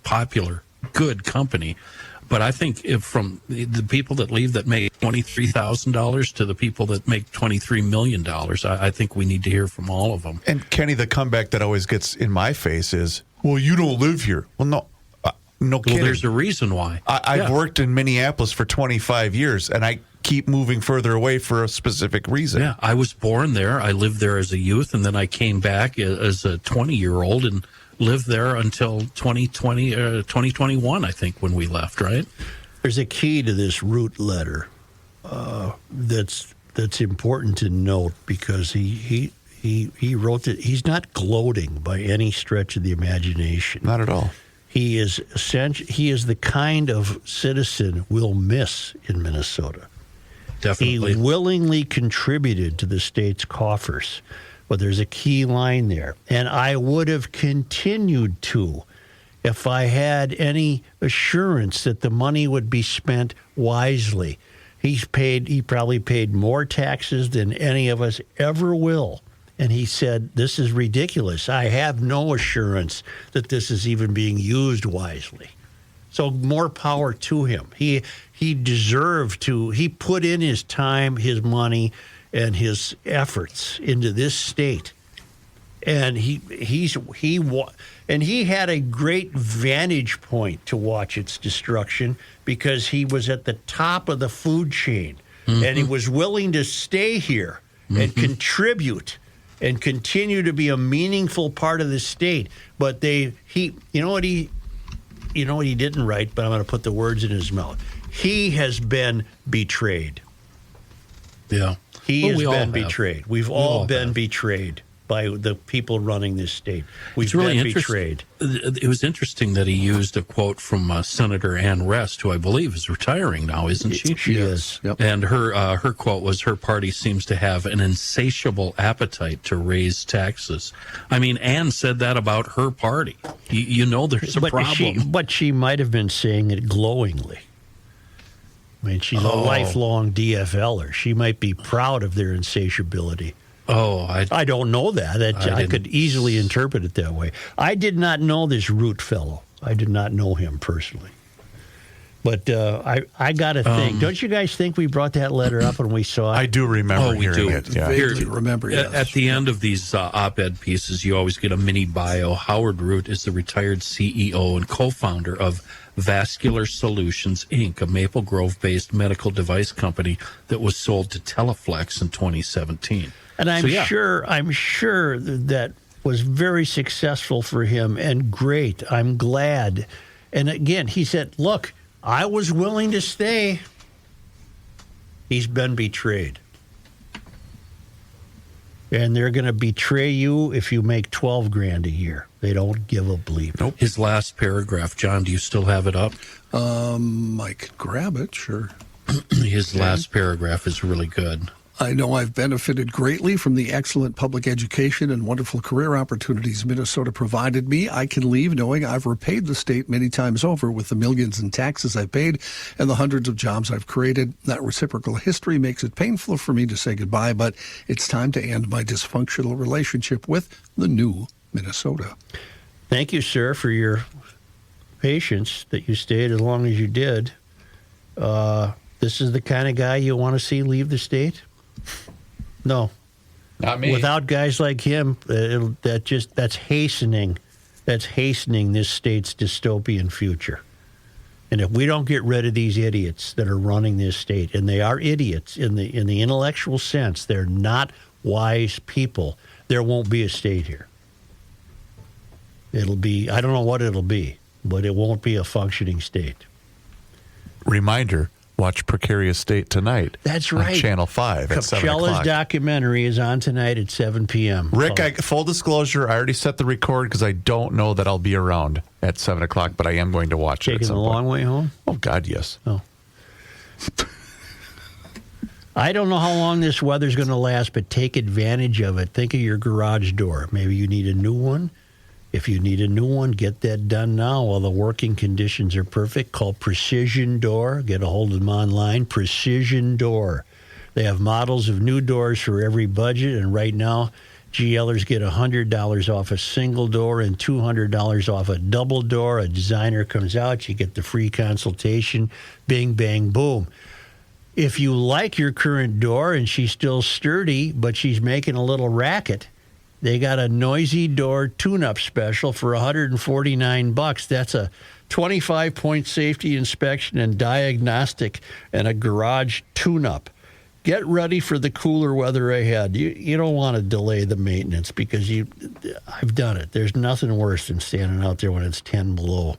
popular, good company. But I think if from the people that leave that make $23,000 to the people that make $23 million, I think we need to hear from all of them. And Kenny, the comeback that always gets in my face is, well, you don't live here. Well, no. No kidding. Well, there's a reason why. I've worked in Minneapolis for 25 years, and I keep moving further away for a specific reason. Yeah, I was born there. I lived there as a youth, and then I came back as a 20-year-old and lived there until 2021, I think, when we left, right? There's a key to this Root letter that's important to note, because he wrote that he's not gloating by any stretch of the imagination. Not at all. He is the kind of citizen we'll miss in Minnesota. Definitely. He willingly contributed to the state's coffers. But there's a key line there. And I would have continued to if I had any assurance that the money would be spent wisely. He probably paid more taxes than any of us ever will. And he said, this is ridiculous. I have no assurance that this is even being used wisely. So more power to him. He deserved to. He put in his time, his money, and his efforts into this state, and he had a great vantage point to watch its destruction because he was at the top of the food chain, and he was willing to stay here and contribute and continue to be a meaningful part of the state. But you know what he didn't write, but I'm going to put the words in his mouth. He has been betrayed. Yeah. He has been betrayed. We've all been betrayed by the people running this state. We've been betrayed. It was interesting that he used a quote from Senator Ann Rest, who I believe is retiring now, isn't she? She is. Yep. And her quote was, her party seems to have an insatiable appetite to raise taxes. I mean, Ann said that about her party. You know there's a problem. But she might have been saying it glowingly. I mean, she's a lifelong DFLer. She might be proud of their insatiability. I don't know that. I could easily interpret it that way. I did not know this Root fellow. I did not know him personally. But I got to think. Don't you guys think we brought that letter up when we saw it? I do remember hearing it. Yeah. Vaguely remember, yes. At the end of these op-ed pieces, you always get a mini bio. Howard Root is the retired CEO and co-founder of Vascular Solutions, Inc., a Maple Grove-based medical device company that was sold to Teleflex in 2017. And I'm sure that was very successful for him and great. I'm glad. And again, he said, look, I was willing to stay. He's been betrayed. And they're going to betray you if you make $12,000 a year. They don't give a bleep. Nope. His last paragraph, John, do you still have it up? I could grab it, sure. His last paragraph is really good. I know I've benefited greatly from the excellent public education and wonderful career opportunities Minnesota provided me. I can leave knowing I've repaid the state many times over with the millions in taxes I've paid and the hundreds of jobs I've created. That reciprocal history makes it painful for me to say goodbye, but it's time to end my dysfunctional relationship with the new Minnesota. Thank you, sir, for your patience that you stayed as long as you did. This is the kind of guy you want to see leave the state? No, not me. Without guys like him, that's hastening this state's dystopian future. And if we don't get rid of these idiots that are running this state, and they are idiots in the intellectual sense, they're not wise people, there won't be a state here. It'll be, I don't know what it'll be, but it won't be a functioning state. Reminder. Watch Precarious State tonight. That's right. On Channel 5 at 7 o'clock. Capcella's documentary is on tonight at 7 p.m. Rick, full disclosure, I already set the record because I don't know that I'll be around at 7 o'clock, but I am going to watch it at some point. Taking the long way home? Oh, God, yes. Oh. I don't know how long this weather's going to last, but take advantage of it. Think of your garage door. Maybe you need a new one. If you need a new one, get that done now while the working conditions are perfect. Call Precision Door. Get a hold of them online, Precision Door. They have models of new doors for every budget, and right now, GLers get $100 off a single door and $200 off a double door. A designer comes out, you get the free consultation, bing, bang, boom. If you like your current door and she's still sturdy, but she's making a little racket, they got a noisy door tune-up special for $149. That's a 25-point safety inspection and diagnostic and a garage tune-up. Get ready for the cooler weather ahead. You don't want to delay the maintenance because I've done it. There's nothing worse than standing out there when it's 10 below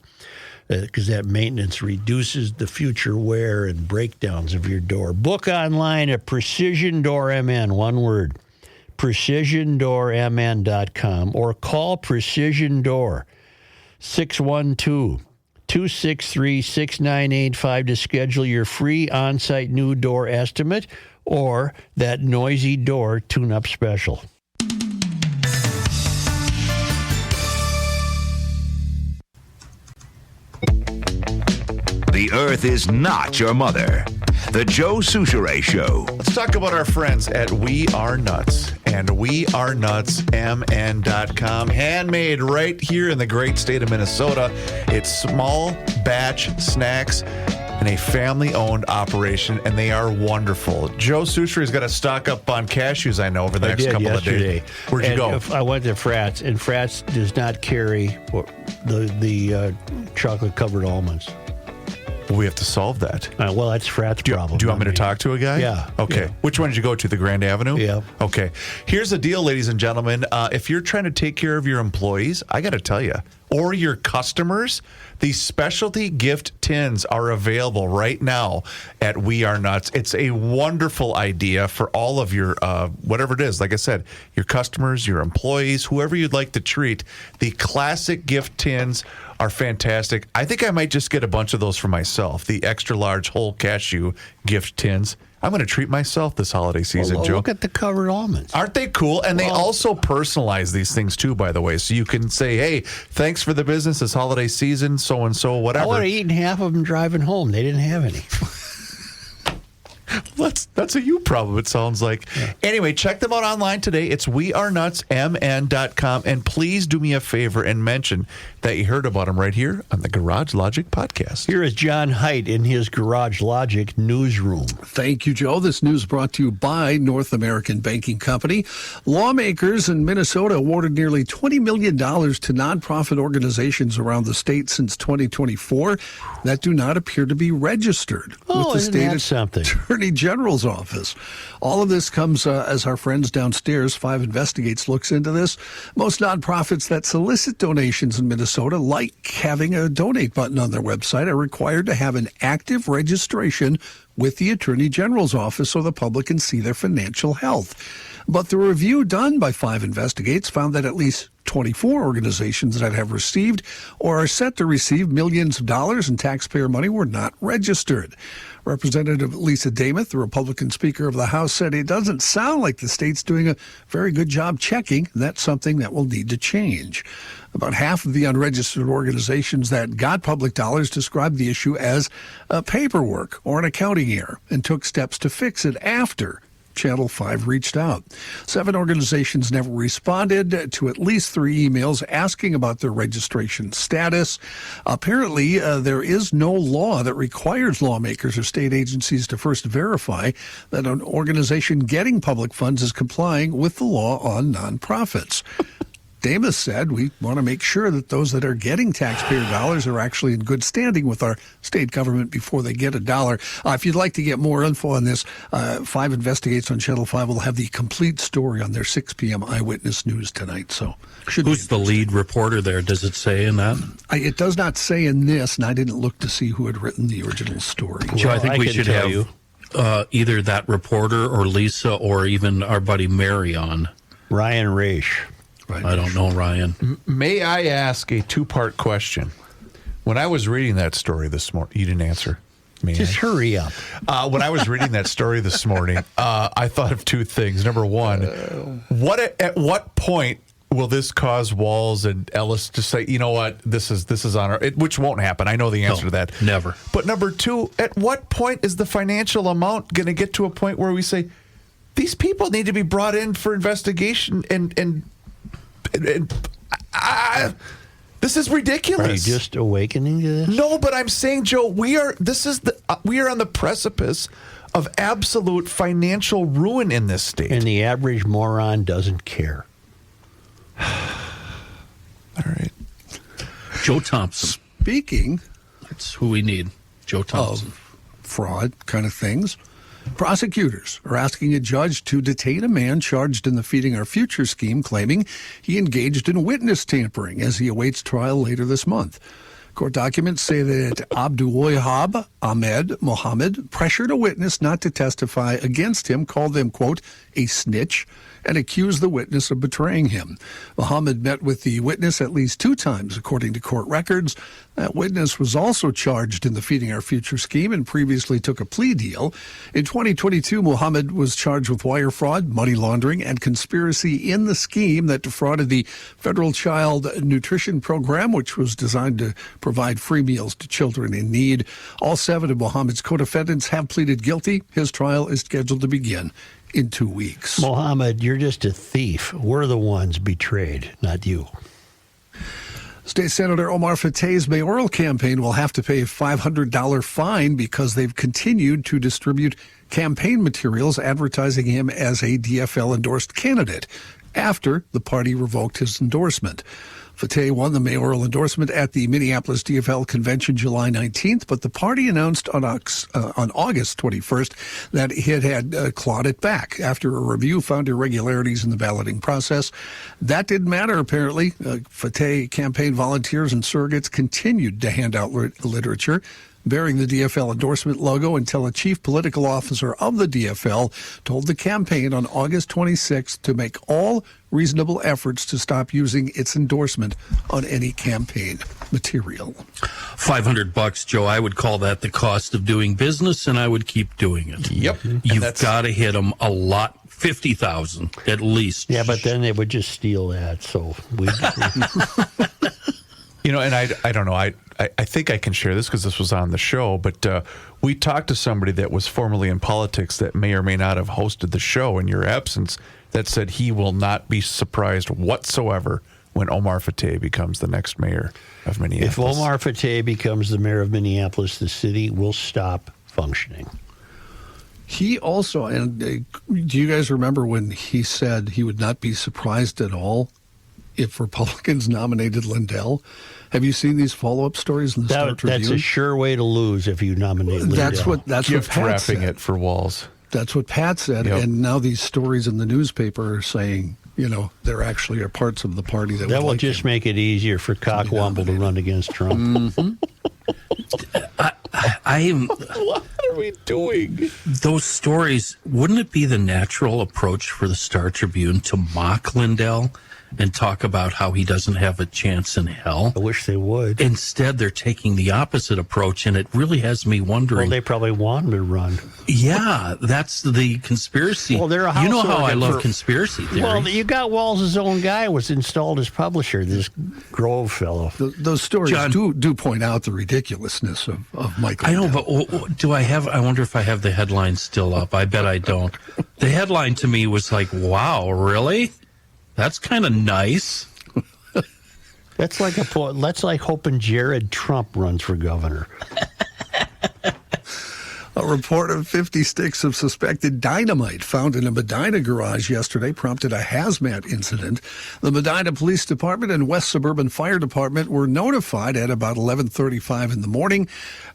because that maintenance reduces the future wear and breakdowns of your door. Book online at Precision Door MN, one word. PrecisionDoorMN.com or call Precision Door 612-263-6985 to schedule your free on-site new door estimate or that noisy door tune-up special. Earth is not your mother. The Joe Souchere Show. Let's talk about our friends at We Are Nuts and WeAreNutsMN.com. Handmade right here in the great state of Minnesota. It's small batch snacks and a family-owned operation, and they are wonderful. Joe Souchere's got to stock up on cashews, I know, over the next couple of days. Where'd you go? I went to Fratz, and Fratz does not carry the chocolate-covered almonds. We have to solve that. Well, that's Frat's problem. Do you want me to talk to a guy? Yeah. Okay. Yeah. Which one did you go to? The Grand Avenue? Yeah. Okay. Here's the deal, ladies and gentlemen. If you're trying to take care of your employees, I got to tell you, or your customers, these specialty gift tins are available right now at We Are Nuts. It's a wonderful idea for all of your, whatever it is, like I said, your customers, your employees, whoever you'd like to treat. The classic gift tins are fantastic. I think I might just get a bunch of those for myself, the extra large whole cashew gift tins. I'm going to treat myself this holiday season, Joe. Look at the covered almonds. Aren't they cool? And they also personalize these things, too, by the way. So you can say, hey, thanks for the business this holiday season, so-and-so, whatever. I would have eaten half of them driving home. They didn't have any. That's a you problem, it sounds like. Yeah. Anyway, check them out online today. It's WeAreNutsMN.com. And please do me a favor and mention that you heard about them right here on the Garage Logic podcast. Here is John Heidt in his Garage Logic newsroom. Thank you, Joe. This news brought to you by North American Banking Company. Lawmakers in Minnesota awarded nearly $20 million to nonprofit organizations around the state since 2024 that do not appear to be registered with the state Attorney General's office. All of this comes as our friends downstairs, 5 Investigates, looks into this. Most nonprofits that solicit donations in Minnesota, like having a donate button on their website, are required to have an active registration with the Attorney General's office so the public can see their financial health. But the review done by 5 Investigates found that at least 24 organizations that have received or are set to receive millions of dollars in taxpayer money were not registered. Representative Lisa Damath, the Republican Speaker of the House, said it doesn't sound like the state's doing a very good job checking, and that's something that will need to change. About half of the unregistered organizations that got public dollars described the issue as paperwork or an accounting error and took steps to fix it after Channel 5 reached out. 7 organizations never responded to at least 3 emails asking about their registration status. Apparently, there is no law that requires lawmakers or state agencies to first verify that an organization getting public funds is complying with the law on nonprofits. Davis said, we want to make sure that those that are getting taxpayer dollars are actually in good standing with our state government before they get a dollar. If you'd like to get more info on this, 5 Investigates on Channel 5 will have the complete story on their 6 p.m. Eyewitness News tonight. So, who's the lead reporter there? Does it say in that? It does not say in this, and I didn't look to see who had written the original story. Joe, I think we should have either that reporter or Lisa or even our buddy Mary on. Ryan Raish. I don't know, Ryan. May I ask a 2-part question? When I was reading that story this morning, you didn't answer. Just hurry up. When I was reading that story this morning, I thought of 2 things. Number one, at what point will this cause Walls and Ellis to say, you know what, this is on our, which won't happen. I know the answer to that. Never. But number 2, at what point is the financial amount going to get to a point where we say, these people need to be brought in for investigation and this is ridiculous. Are you just awakening to this? No, but I'm saying, Joe, we are on the precipice of absolute financial ruin in this state. And the average moron doesn't care. All right. Joe Thompson. Speaking, that's who we need. Joe Thompson. Of fraud kind of things. Prosecutors are asking a judge to detain a man charged in the Feeding Our Future scheme, claiming he engaged in witness tampering as he awaits trial later this month. Court documents say that Abdulwahab Ahmed Mohammed pressured a witness not to testify against him, called them, quote, a snitch, and accused the witness of betraying him. Mohammed met with the witness at least 2 times, according to court records. That witness was also charged in the Feeding Our Future scheme and previously took a plea deal. In 2022, Mohammed was charged with wire fraud, money laundering, and conspiracy in the scheme that defrauded the federal child nutrition program, which was designed to provide provide free meals to children in need. All 7 of Mohammed's co-defendants have pleaded guilty. His trial is scheduled to begin in 2 weeks. Mohammed, you're just a thief. We're the ones betrayed, not you. State Senator Omar Fateh's mayoral campaign will have to pay a $500 fine because they've continued to distribute campaign materials advertising him as a DFL-endorsed candidate after the party revoked his endorsement. Fateh won the mayoral endorsement at the Minneapolis DFL convention July 19th, but the party announced on August 21st that it had clawed it back after a review found irregularities in the balloting process. That didn't matter, apparently. Fateh campaign volunteers and surrogates continued to hand out literature bearing the DFL endorsement logo until a chief political officer of the DFL told the campaign on August 26th to make all reasonable efforts to stop using its endorsement on any campaign material. $500, Joe. I would call that the cost of doing business, and I would keep doing it. Yep. You've got to hit them a lot. 50,000 at least. Yeah, but then they would just steal that. So we. You know, and I don't know. I think I can share this because this was on the show, but we talked to somebody that was formerly in politics that may or may not have hosted the show in your absence that said he will not be surprised whatsoever when Omar Fateh becomes the next mayor of Minneapolis. If Omar Fateh becomes the mayor of Minneapolis, the city will stop functioning. He also, and do you guys remember when he said he would not be surprised at all if Republicans nominated Lindell? Have you seen these follow-up stories in the Star Tribune? That's a sure way to lose if you nominate Lindell. That's what Pat said. It for Walz. That's what Pat said, Yep. And now these stories in the newspaper are saying, you know, there actually are parts of the party that will like just make it easier for Cockwomble to run against Trump. Mm-hmm. I am. What are we doing? Those stories, wouldn't it be the natural approach for the Star Tribune to mock Lindell and talk about how he doesn't have a chance in hell? I wish they would. Instead, they're taking the opposite approach, and it really has me wondering. Well, they probably want him to run. Yeah, that's the conspiracy. Well, they're a you know how I love for, conspiracy theory. Well, you got Walz's own guy was installed as publisher, this Grove fellow. Those stories do point out the ridiculousness of Michael. I know, but do I have? I wonder if I have the headline still up. I bet I don't. The headline to me was like, "Wow, really? That's kind of nice." That's like hoping Jared Trump runs for governor. A report of 50 sticks of suspected dynamite found in a Medina garage yesterday prompted a hazmat incident. The Medina Police Department and West Suburban Fire Department were notified at about 11:35 in the morning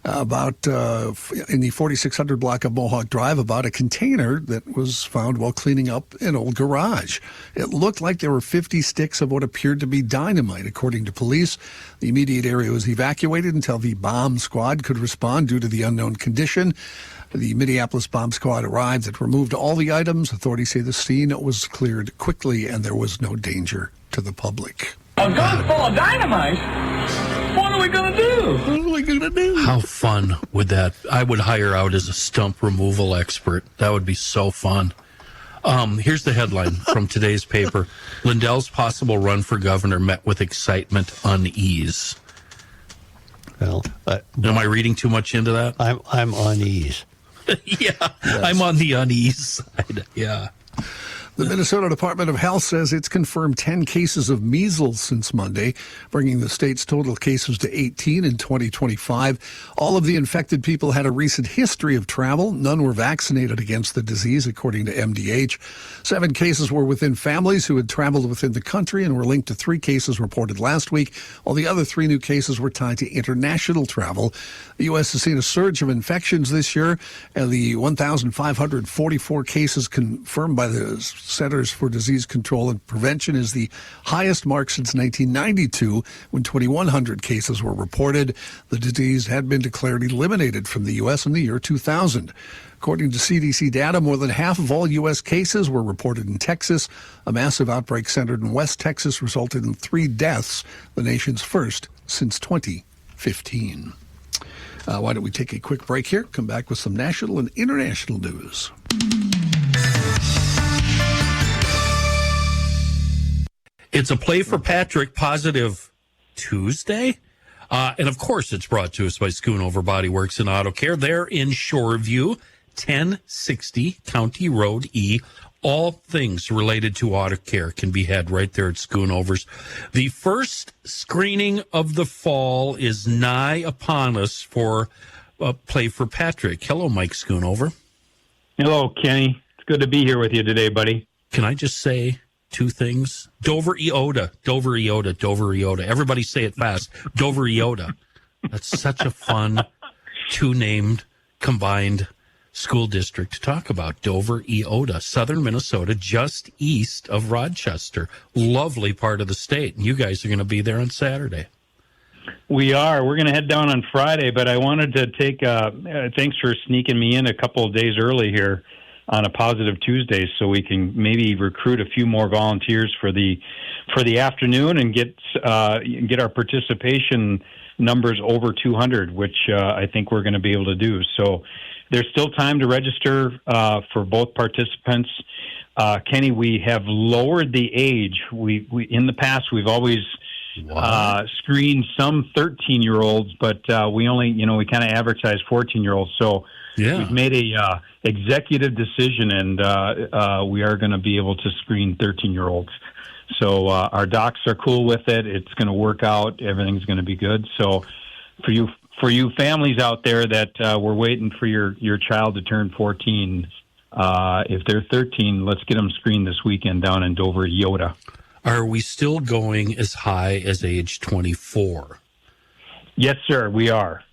in the 4600 block of Mohawk Drive about a container that was found while cleaning up an old garage. It looked like there were 50 sticks of what appeared to be dynamite, according to police. The immediate area was evacuated until the bomb squad could respond due to the unknown condition. The Minneapolis bomb squad arrived and removed all the items. Authorities say the scene was cleared quickly and there was no danger to the public. A gun full of dynamite? What are we going to do? What are we going to do? How fun would that? I would hire out as a stump removal expert. That would be so fun. Here's the headline from today's paper. Lindell's possible run for governor met with excitement, unease. Well, am I reading too much into that? I'm unease. Yeah, I'm on the unease side. Yeah. The Minnesota Department of Health says it's confirmed 10 cases of measles since Monday, bringing the state's total cases to 18 in 2025. All of the infected people had a recent history of travel. None were vaccinated against the disease, according to MDH. 7 cases were within families who had traveled within the country and were linked to 3 cases reported last week, while the other 3 new cases were tied to international travel. The U.S. has seen a surge of infections this year, and the 1,544 cases confirmed by the Centers for Disease Control and Prevention is the highest mark since 1992, when 2,100 cases were reported. The disease had been declared eliminated from the U.S. in the year 2000. According to CDC data, more than half of all U.S. cases were reported in Texas. A massive outbreak centered in West Texas resulted in 3 deaths, the nation's first since 2015. Why don't we take a quick break here, come back with some national and international news. It's a play for Patrick positive Tuesday. And, of course, it's brought to us by Schoonover Body Works and Auto Care. They're in Shoreview, 1060 County Road E. All things related to auto care can be had right there at Schoonover's. The first screening of the fall is nigh upon us for Play for Patrick. Hello, Mike Schoonover. Hello, Kenny. It's good to be here with you today, buddy. Can I just say two things? Dover Iota, Dover Iota, Dover Iota. Everybody say it fast. Dover Iota. That's such a fun two-named combined school district to talk about. Dover Iota, southern Minnesota, just east of Rochester. Lovely part of the state. And you guys are going to be there on Saturday. We are. We're going to head down on Friday, but I wanted to take thanks for sneaking me in a couple of days early here on a Positive Tuesday so we can maybe recruit a few more volunteers for the afternoon and get our participation numbers over 200, which I think we're going to be able to do. So there's still time to register for both participants. Kenny, we have lowered the age. We in the past, we've always screened some 13-year-olds, but we only, we kind of advertise 14-year-olds. So we've made a executive decision, and we are going to be able to screen 13-year-olds. So our docs are cool with it. It's going to work out. Everything's going to be good. So for you families out there that were waiting for your child to turn 14, if they're 13, let's get them screened this weekend down in Dover Iota. Are we still going as high as age 24? Yes, sir, we are.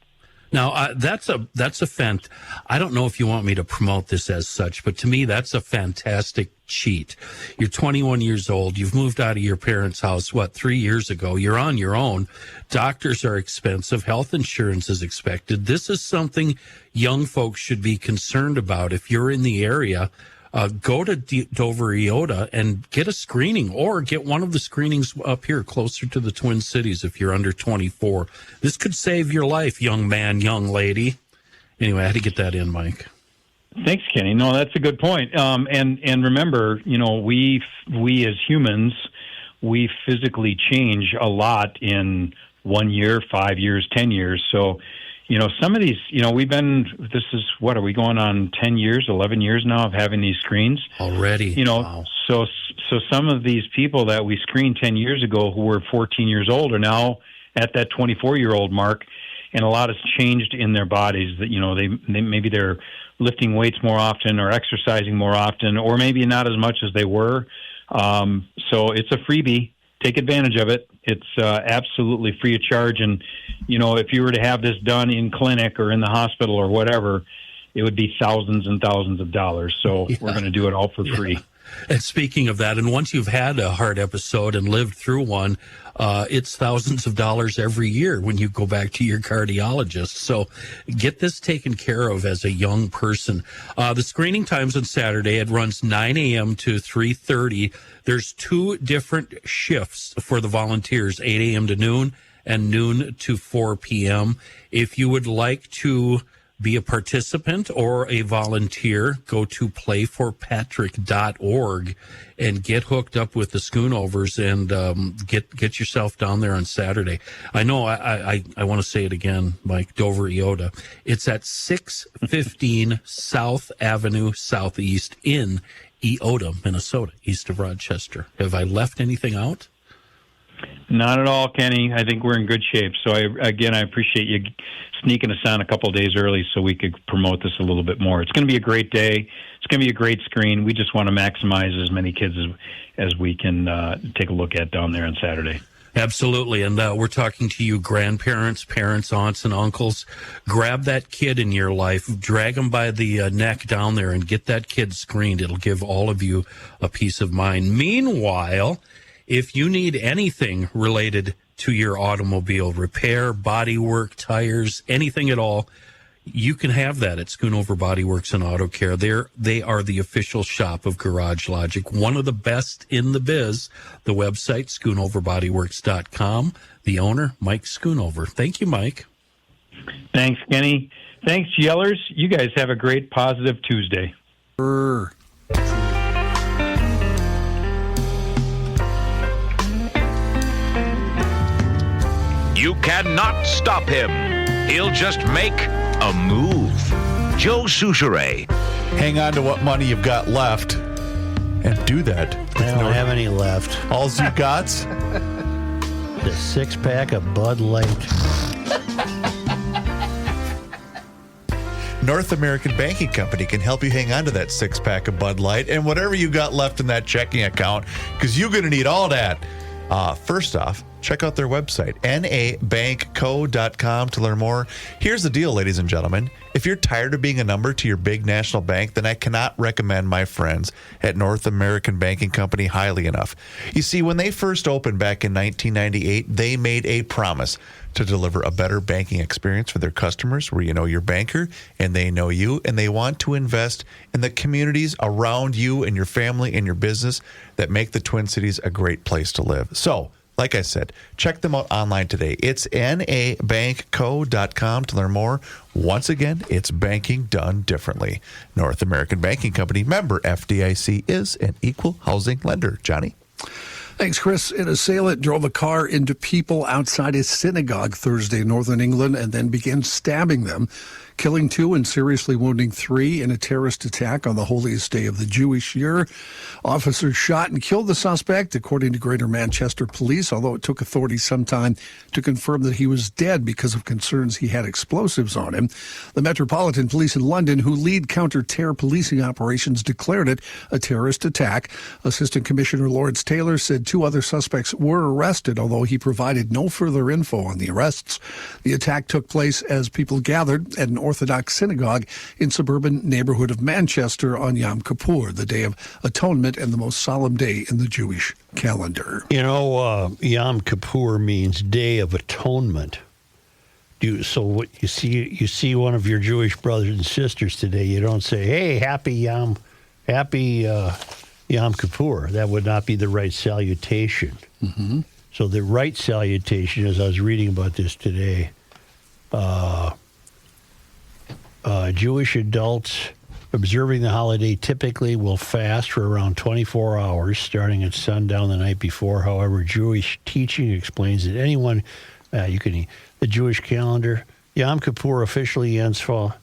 Now, I don't know if you want me to promote this as such, but to me, that's a fantastic cheat. You're 21 years old. You've moved out of your parents' house, 3 years ago? You're on your own. Doctors are expensive. Health insurance is expected. This is something young folks should be concerned about. If you're in the area, go to Dover Iota and get a screening, or get one of the screenings up here closer to the Twin Cities if you're under 24. This could save your life, young man, young lady. Anyway, I had to get that in, Mike. Thanks, Kenny. No, that's a good point. And remember, we as humans, we physically change a lot in 1 year, 5 years, 10 years. So, some of these, are we going on 10 years, 11 years now of having these screens? Already. Wow. So some of these people that we screened 10 years ago who were 14 years old are now at that 24-year-old mark, and a lot has changed in their bodies. That, they maybe they're lifting weights more often or exercising more often, or maybe not as much as they were. So it's a freebie. Take advantage of it. It's absolutely free of charge. And, if you were to have this done in clinic or in the hospital or whatever, it would be thousands and thousands of dollars. So we're going to do it all for free. And speaking of that, and once you've had a heart episode and lived through one, it's thousands of dollars every year when you go back to your cardiologist. So get this taken care of as a young person. The screening time's on Saturday. It runs 9 a.m. to 3:30. There's two different shifts for the volunteers, 8 a.m. to noon and noon to 4 p.m. If you would like to be a participant or a volunteer, go to playforpatrick.org and get hooked up with the Schoonovers and get yourself down there on Saturday. I know I want to say it again, Mike, Dover Iota. It's at 615 South Avenue Southeast in Iota, Minnesota, east of Rochester. Have I left anything out? Not at all, Kenny. I think we're in good shape. So, I appreciate you sneaking us on a couple of days early so we could promote this a little bit more. It's going to be a great day. It's going to be a great screen. We just want to maximize as many kids as we can take a look at down there on Saturday. Absolutely. And we're talking to you grandparents, parents, aunts, and uncles. Grab that kid in your life, drag them by the neck down there, and get that kid screened. It'll give all of you a peace of mind. Meanwhile, if you need anything related to your automobile, repair, body work, tires, anything at all, you can have that at Schoonover Body Works and Auto Care. They are the official shop of Garage Logic, one of the best in the biz. The website, schoonoverbodyworks.com. The owner, Mike Schoonover. Thank you, Mike. Thanks, Kenny. Thanks, Yellers. You guys have a great Positive Tuesday. You cannot stop him. He'll just make a move. Joe Souchere. Hang on to what money you've got left and do that. I don't have any left. All you got? The 6-pack of Bud Light. North American Banking Company can help you hang on to that 6-pack of Bud Light and whatever you got left in that checking account, because you're going to need all that. First off, check out their website, nabankco.com, to learn more. Here's the deal, ladies and gentlemen. If you're tired of being a number to your big national bank, then I cannot recommend my friends at North American Banking Company highly enough. You see, when they first opened back in 1998, they made a promise to deliver a better banking experience for their customers, where you know your banker and they know you, and they want to invest in the communities around you and your family and your business that make the Twin Cities a great place to live. So, like I said, check them out online today. It's nabankco.com to learn more. Once again, it's banking done differently. North American Banking Company, member FDIC, is an equal housing lender. Johnny? Thanks, Chris. An assailant drove a car into people outside a synagogue Thursday in northern England and then began stabbing them, killing 2 and seriously wounding 3 in a terrorist attack on the holiest day of the Jewish year. Officers shot and killed the suspect, according to Greater Manchester Police, although it took authorities some time to confirm that he was dead because of concerns he had explosives on him. The Metropolitan Police in London, who lead counter-terror policing operations, declared it a terrorist attack. Assistant Commissioner Lawrence Taylor said 2 other suspects were arrested, although he provided no further info on the arrests. The attack took place as people gathered at an Orthodox synagogue in suburban neighborhood of Manchester on Yom Kippur, the Day of Atonement and the most solemn day in the Jewish calendar. You know, Yom Kippur means Day of Atonement. So what you see one of your Jewish brothers and sisters today, you don't say, "Hey, happy Yom Kippur." That would not be the right salutation. Mm-hmm. So the right salutation, as I was reading about this today, Jewish adults observing the holiday typically will fast for around 24 hours, starting at sundown the night before. However, Jewish teaching explains that anyone, you can eat. The Jewish calendar, Yom Kippur officially ends fall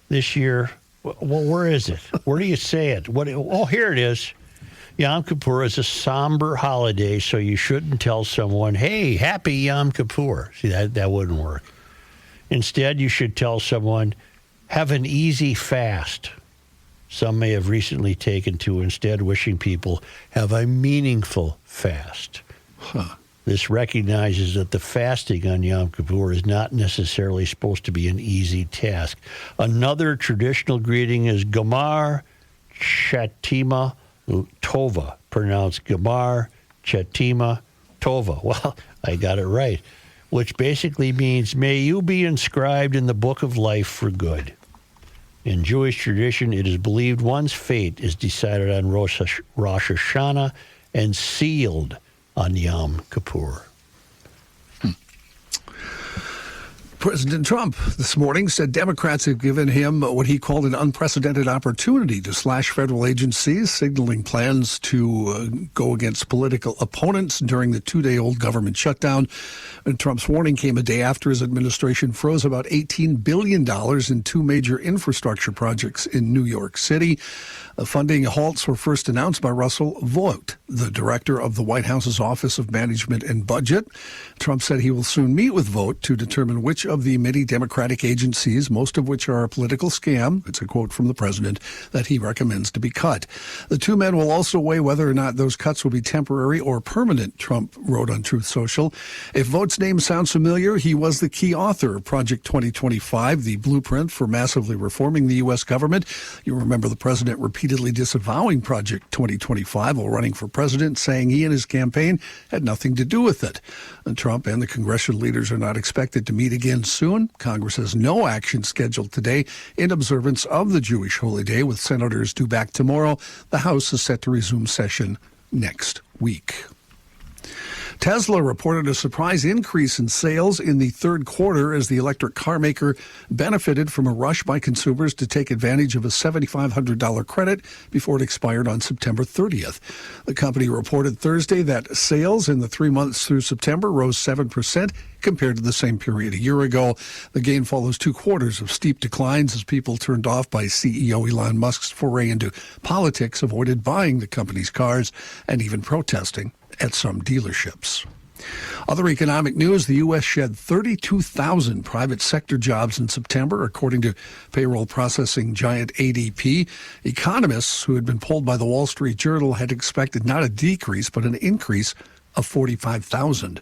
this year. Well, where is it? Where do you say it? Oh, here it is. Yom Kippur is a somber holiday, so you shouldn't tell someone, "Hey, happy Yom Kippur." See, that wouldn't work. Instead, you should tell someone, "Have an easy fast." Some may have recently taken to instead wishing people have a meaningful fast. This recognizes that the fasting on Yom Kippur is not necessarily supposed to be an easy task. Another traditional greeting is Gamar Chatima Tova, pronounced Gamar Chatima Tova. Well, I got it right, which basically means, may you be inscribed in the book of life for good. In Jewish tradition, it is believed one's fate is decided on Rosh Hashanah and sealed on Yom Kippur. President Trump this morning said Democrats have given him what he called an unprecedented opportunity to slash federal agencies, signaling plans to go against political opponents during the 2-day-old government shutdown. And Trump's warning came a day after his administration froze about $18 billion in 2 major infrastructure projects in New York City. Funding halts were first announced by Russell Vought, the director of the White House's Office of Management and Budget. Trump said he will soon meet with Vought to determine which of the many Democratic agencies, most of which are a political scam, it's a quote from the president, that he recommends to be cut. The 2 men will also weigh whether or not those cuts will be temporary or permanent, Trump wrote on Truth Social. If Vaught's name sounds familiar, he was the key author of Project 2025, the blueprint for massively reforming the U.S. government. You remember the president repeatedly disavowing Project 2025 while running for president, saying he and his campaign had nothing to do with it. And Trump and the congressional leaders are not expected to meet again soon. Congress has no action scheduled today in observance of the Jewish holy day, with senators due back tomorrow. The House is set to resume session next week. Tesla reported a surprise increase in sales in the third quarter as the electric car maker benefited from a rush by consumers to take advantage of a $7,500 credit before it expired on September 30th. The company reported Thursday that sales in the 3 months through September rose 7% compared to the same period a year ago. The gain follows 2 quarters of steep declines as people turned off by CEO Elon Musk's foray into politics avoided buying the company's cars and even protesting at some dealerships. Other economic news, the U.S. shed 32,000 private sector jobs in September, according to payroll processing giant ADP. Economists who had been polled by the Wall Street Journal had expected not a decrease, but an increase of 45,000.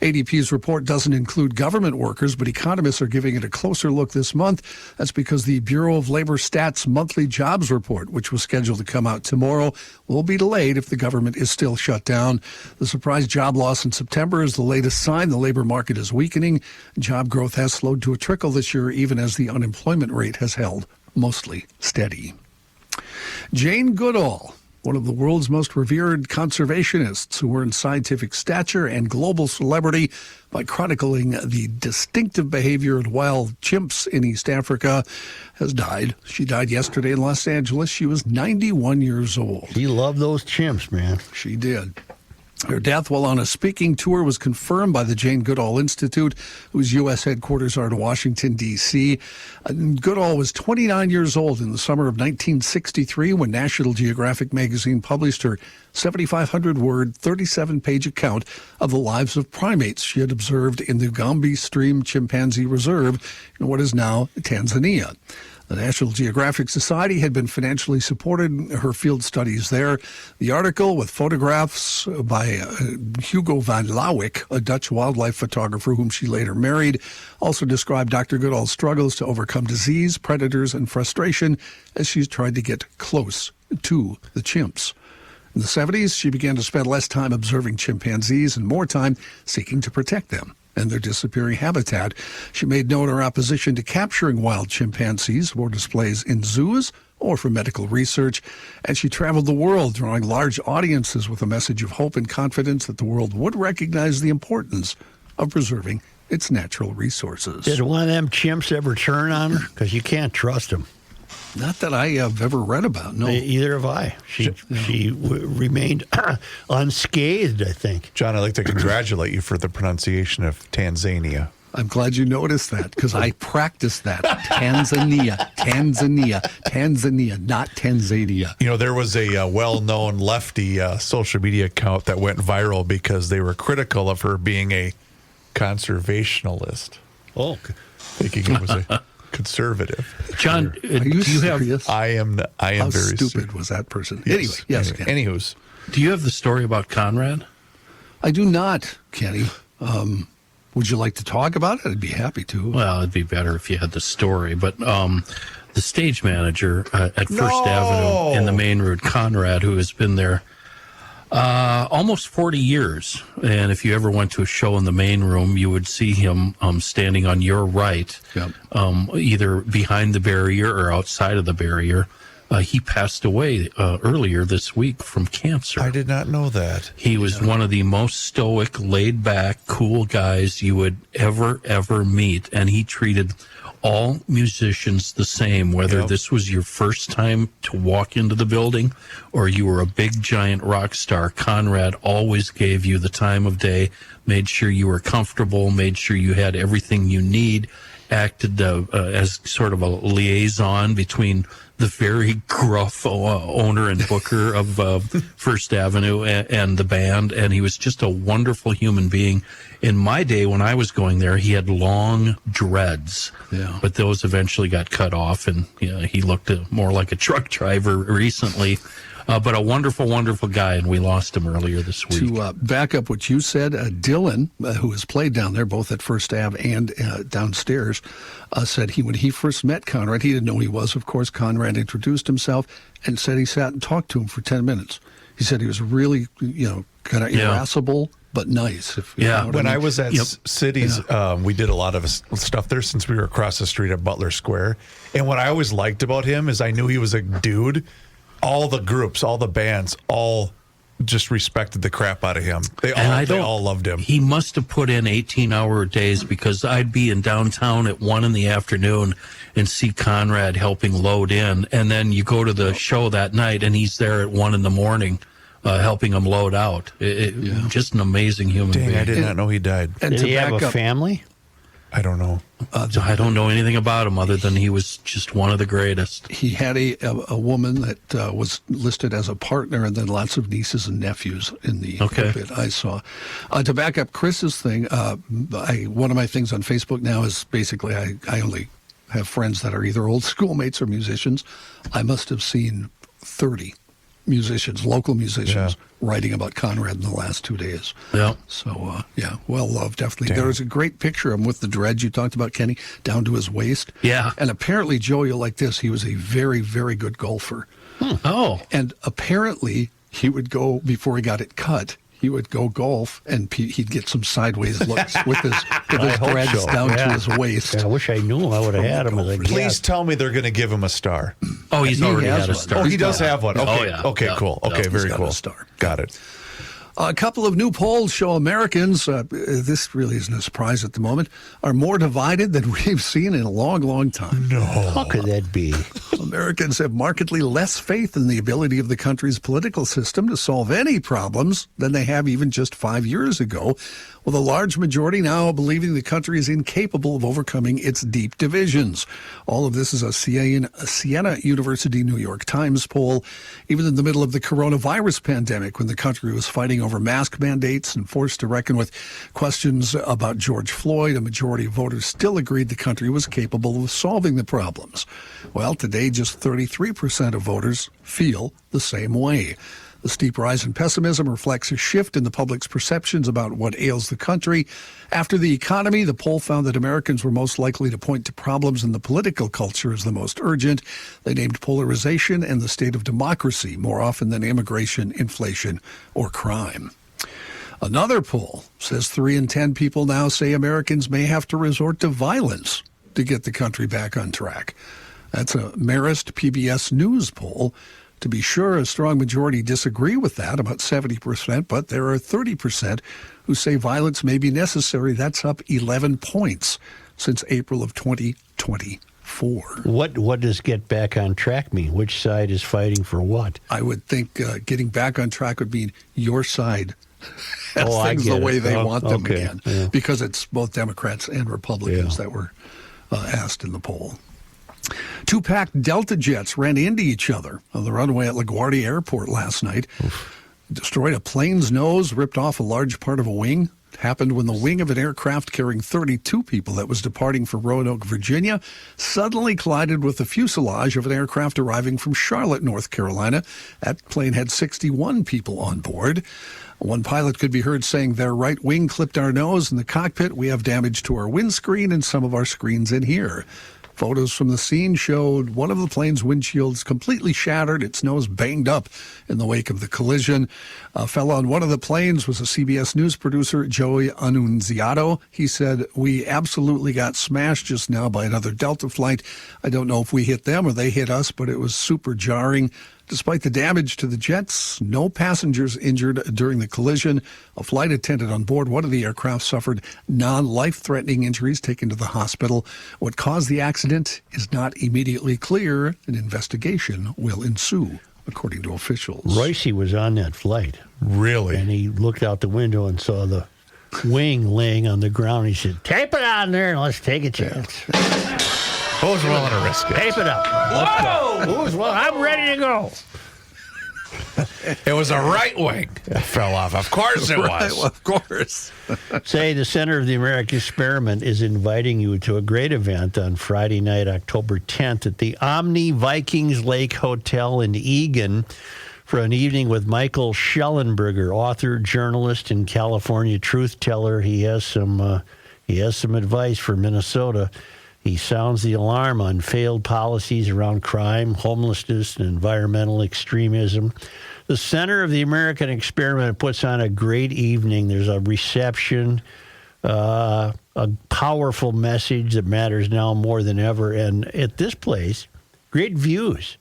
ADP's report doesn't include government workers, but economists are giving it a closer look this month. That's because the Bureau of Labor Stats monthly jobs report, which was scheduled to come out tomorrow, will be delayed if the government is still shut down. The surprise job loss in September is the latest sign the labor market is weakening. Job growth has slowed to a trickle this year, even as the unemployment rate has held mostly steady. Jane Goodall, one of the world's most revered conservationists who earned scientific stature and global celebrity by chronicling the distinctive behavior of wild chimps in East Africa, has died. She died yesterday in Los Angeles. She was 91 years old. She loved those chimps, man. She did. Her death while on a speaking tour was confirmed by the Jane Goodall Institute, whose U.S. headquarters are in Washington, D.C. Goodall was 29 years old in the summer of 1963 when National Geographic magazine published her 7,500-word, 37-page account of the lives of primates she had observed in the Gombe Stream Chimpanzee Reserve in what is now Tanzania. The National Geographic Society had been financially supporting her field studies there. The article, with photographs by Hugo van Lauwijk, a Dutch wildlife photographer whom she later married, also described Dr. Goodall's struggles to overcome disease, predators, and frustration as she tried to get close to the chimps. In the 70s, she began to spend less time observing chimpanzees and more time seeking to protect them and their disappearing habitat. She made known her opposition to capturing wild chimpanzees for displays in zoos or for medical research, and she traveled the world drawing large audiences with a message of hope and confidence that the world would recognize the importance of preserving its natural resources. Did one of them chimps ever turn on her? Because you can't trust them. Not that I have ever read about, no. Either have I. She remained unscathed, I think. John, I'd like to congratulate you for the pronunciation of Tanzania. I'm glad you noticed that because I practiced that. Tanzania, not Tanzania. You know, there was a well-known lefty social media account that went viral because they were critical of her being a conservationalist. Oh. Thinking it was a conservative. John, do you have? I am How very stupid was that person? Yes. Anyway, yes. Anywho's. Do you have the story about Conrad? I do not, Kenny. Would you like to talk about it? I'd be happy to. Well, it'd be better if you had the story. But the stage manager at First Avenue in the main road, Conrad, who has been there almost 40 years. And if you ever went to a show in the main room, you would see him standing on your right, either behind the barrier or outside of the barrier. He passed away earlier this week from cancer. I did not know that. He was one of the most stoic, laid-back, cool guys you would ever meet. And he treated all musicians the same, whether this was your first time to walk into the building or you were a big, giant rock star. Conrad always gave you the time of day, made sure you were comfortable, made sure you had everything you need, acted as sort of a liaison between the very gruff owner and booker of First Avenue and the band, and he was just a wonderful human being. In my day, when I was going there, he had long dreads, but those eventually got cut off, and he looked more like a truck driver recently. But a wonderful, wonderful guy, and we lost him earlier this week. To back up what you said, Dylan, who has played down there, both at First Ave and downstairs, said when he first met Conrad, he didn't know who he was. Of course, Conrad introduced himself and said he sat and talked to him for 10 minutes. He said he was really, kind of irascible, but nice. When I was at Cities, we did a lot of stuff there since we were across the street at Butler Square. And what I always liked about him is I knew he was a dude. All the groups, all the bands, all just respected the crap out of him. They all loved him. He must have put in 18-hour days, because I'd be in downtown at 1 in the afternoon and see Conrad helping load in, and then you go to the show that night and he's there at 1 in the morning helping him load out. Just an amazing human being. I did not know he died. And did he have a family? I don't know. I don't know anything about him other than he was just one of the greatest. He had a woman that was listed as a partner, and then lots of nieces and nephews in the bit I saw. To back up Chris's thing, one of my things on Facebook now is basically I only have friends that are either old schoolmates or musicians. I must have seen 30 musicians, local musicians, writing about Conrad in the last 2 days. Yeah. So, well loved, definitely. There was a great picture of him with the dreads you talked about, Kenny, down to his waist. Yeah. And apparently, Joe, you'll like this, he was a very, very good golfer. Oh. And apparently, he would go, before he got it cut, he would go golf, and he'd get some sideways looks with his dreads down to his waist. Yeah, I wish I knew him. I would have had him as a guest. Please tell me they're going to give him a star. Oh, he's already had a star. Oh, he does have one. Okay. Oh, yeah. Okay, cool. Okay, very cool. A star. Got it. A couple of new polls show Americans, this really isn't a surprise at the moment, are more divided than we've seen in a long, long time. No. How could that be? Americans have markedly less faith in the ability of the country's political system to solve any problems than they have even just 5 years ago, with a large majority now believing the country is incapable of overcoming its deep divisions. All of this is a Siena University New York Times poll, even in the middle of the coronavirus pandemic, when the country was fighting over mask mandates and forced to reckon with questions about George Floyd. A majority of voters still agreed the country was capable of solving the problems. Well, today, just 33% of voters feel the same way. The steep rise in pessimism reflects a shift in the public's perceptions about what ails the country. After the economy, the poll found that Americans were most likely to point to problems in the political culture as the most urgent. They named polarization and the state of democracy more often than immigration, inflation, or crime. Another poll says 3 in 10 people now say Americans may have to resort to violence to get the country back on track. That's a Marist PBS News poll. To be sure, a strong majority disagree with that, about 70%, but there are 30% who say violence may be necessary. That's up 11 points since April of 2024. What does get back on track mean? Which side is fighting for what? I would think getting back on track would mean your side has things the way they want them again, because it's both Democrats and Republicans that were asked in the poll. 2 packed Delta jets ran into each other on the runway at LaGuardia Airport last night. Destroyed a plane's nose, ripped off a large part of a wing. It happened when the wing of an aircraft carrying 32 people that was departing for Roanoke, Virginia, suddenly collided with the fuselage of an aircraft arriving from Charlotte, North Carolina. That plane had 61 people on board. One pilot could be heard saying, "Their right wing clipped our nose in the cockpit. We have damage to our windscreen and some of our screens in here." Photos from the scene showed one of the plane's windshields completely shattered, its nose banged up in the wake of the collision. A fellow on one of the planes was a CBS News producer, Joey Annunziato. He said, "We absolutely got smashed just now by another Delta flight. I don't know if we hit them or they hit us, but it was super jarring." Despite the damage to the jets, no passengers injured during the collision. A flight attendant on board one of the aircraft suffered non-life-threatening injuries, taken to the hospital. What caused the accident is not immediately clear. An investigation will ensue, according to officials. Royce was on that flight. Really? And he looked out the window and saw the wing laying on the ground. He said, "Tape it on there and let's take a chance." Who's willing to risk it? Tape it up. Whoa! Who's willing? I'm ready to go. It was a right wing that fell off. Of course it was. Right, of course. Say the Center of the American Experiment is inviting you to a great event on Friday night, October 10th at the Omni Vikings Lake Hotel in Eagan for an evening with Michael Schellenberger, author, journalist, and California truth teller. He has some advice for Minnesota. He sounds the alarm on failed policies around crime, homelessness, and environmental extremism. The Center of the American Experiment puts on a great evening. There's a reception, a powerful message that matters now more than ever. And at this place, great views.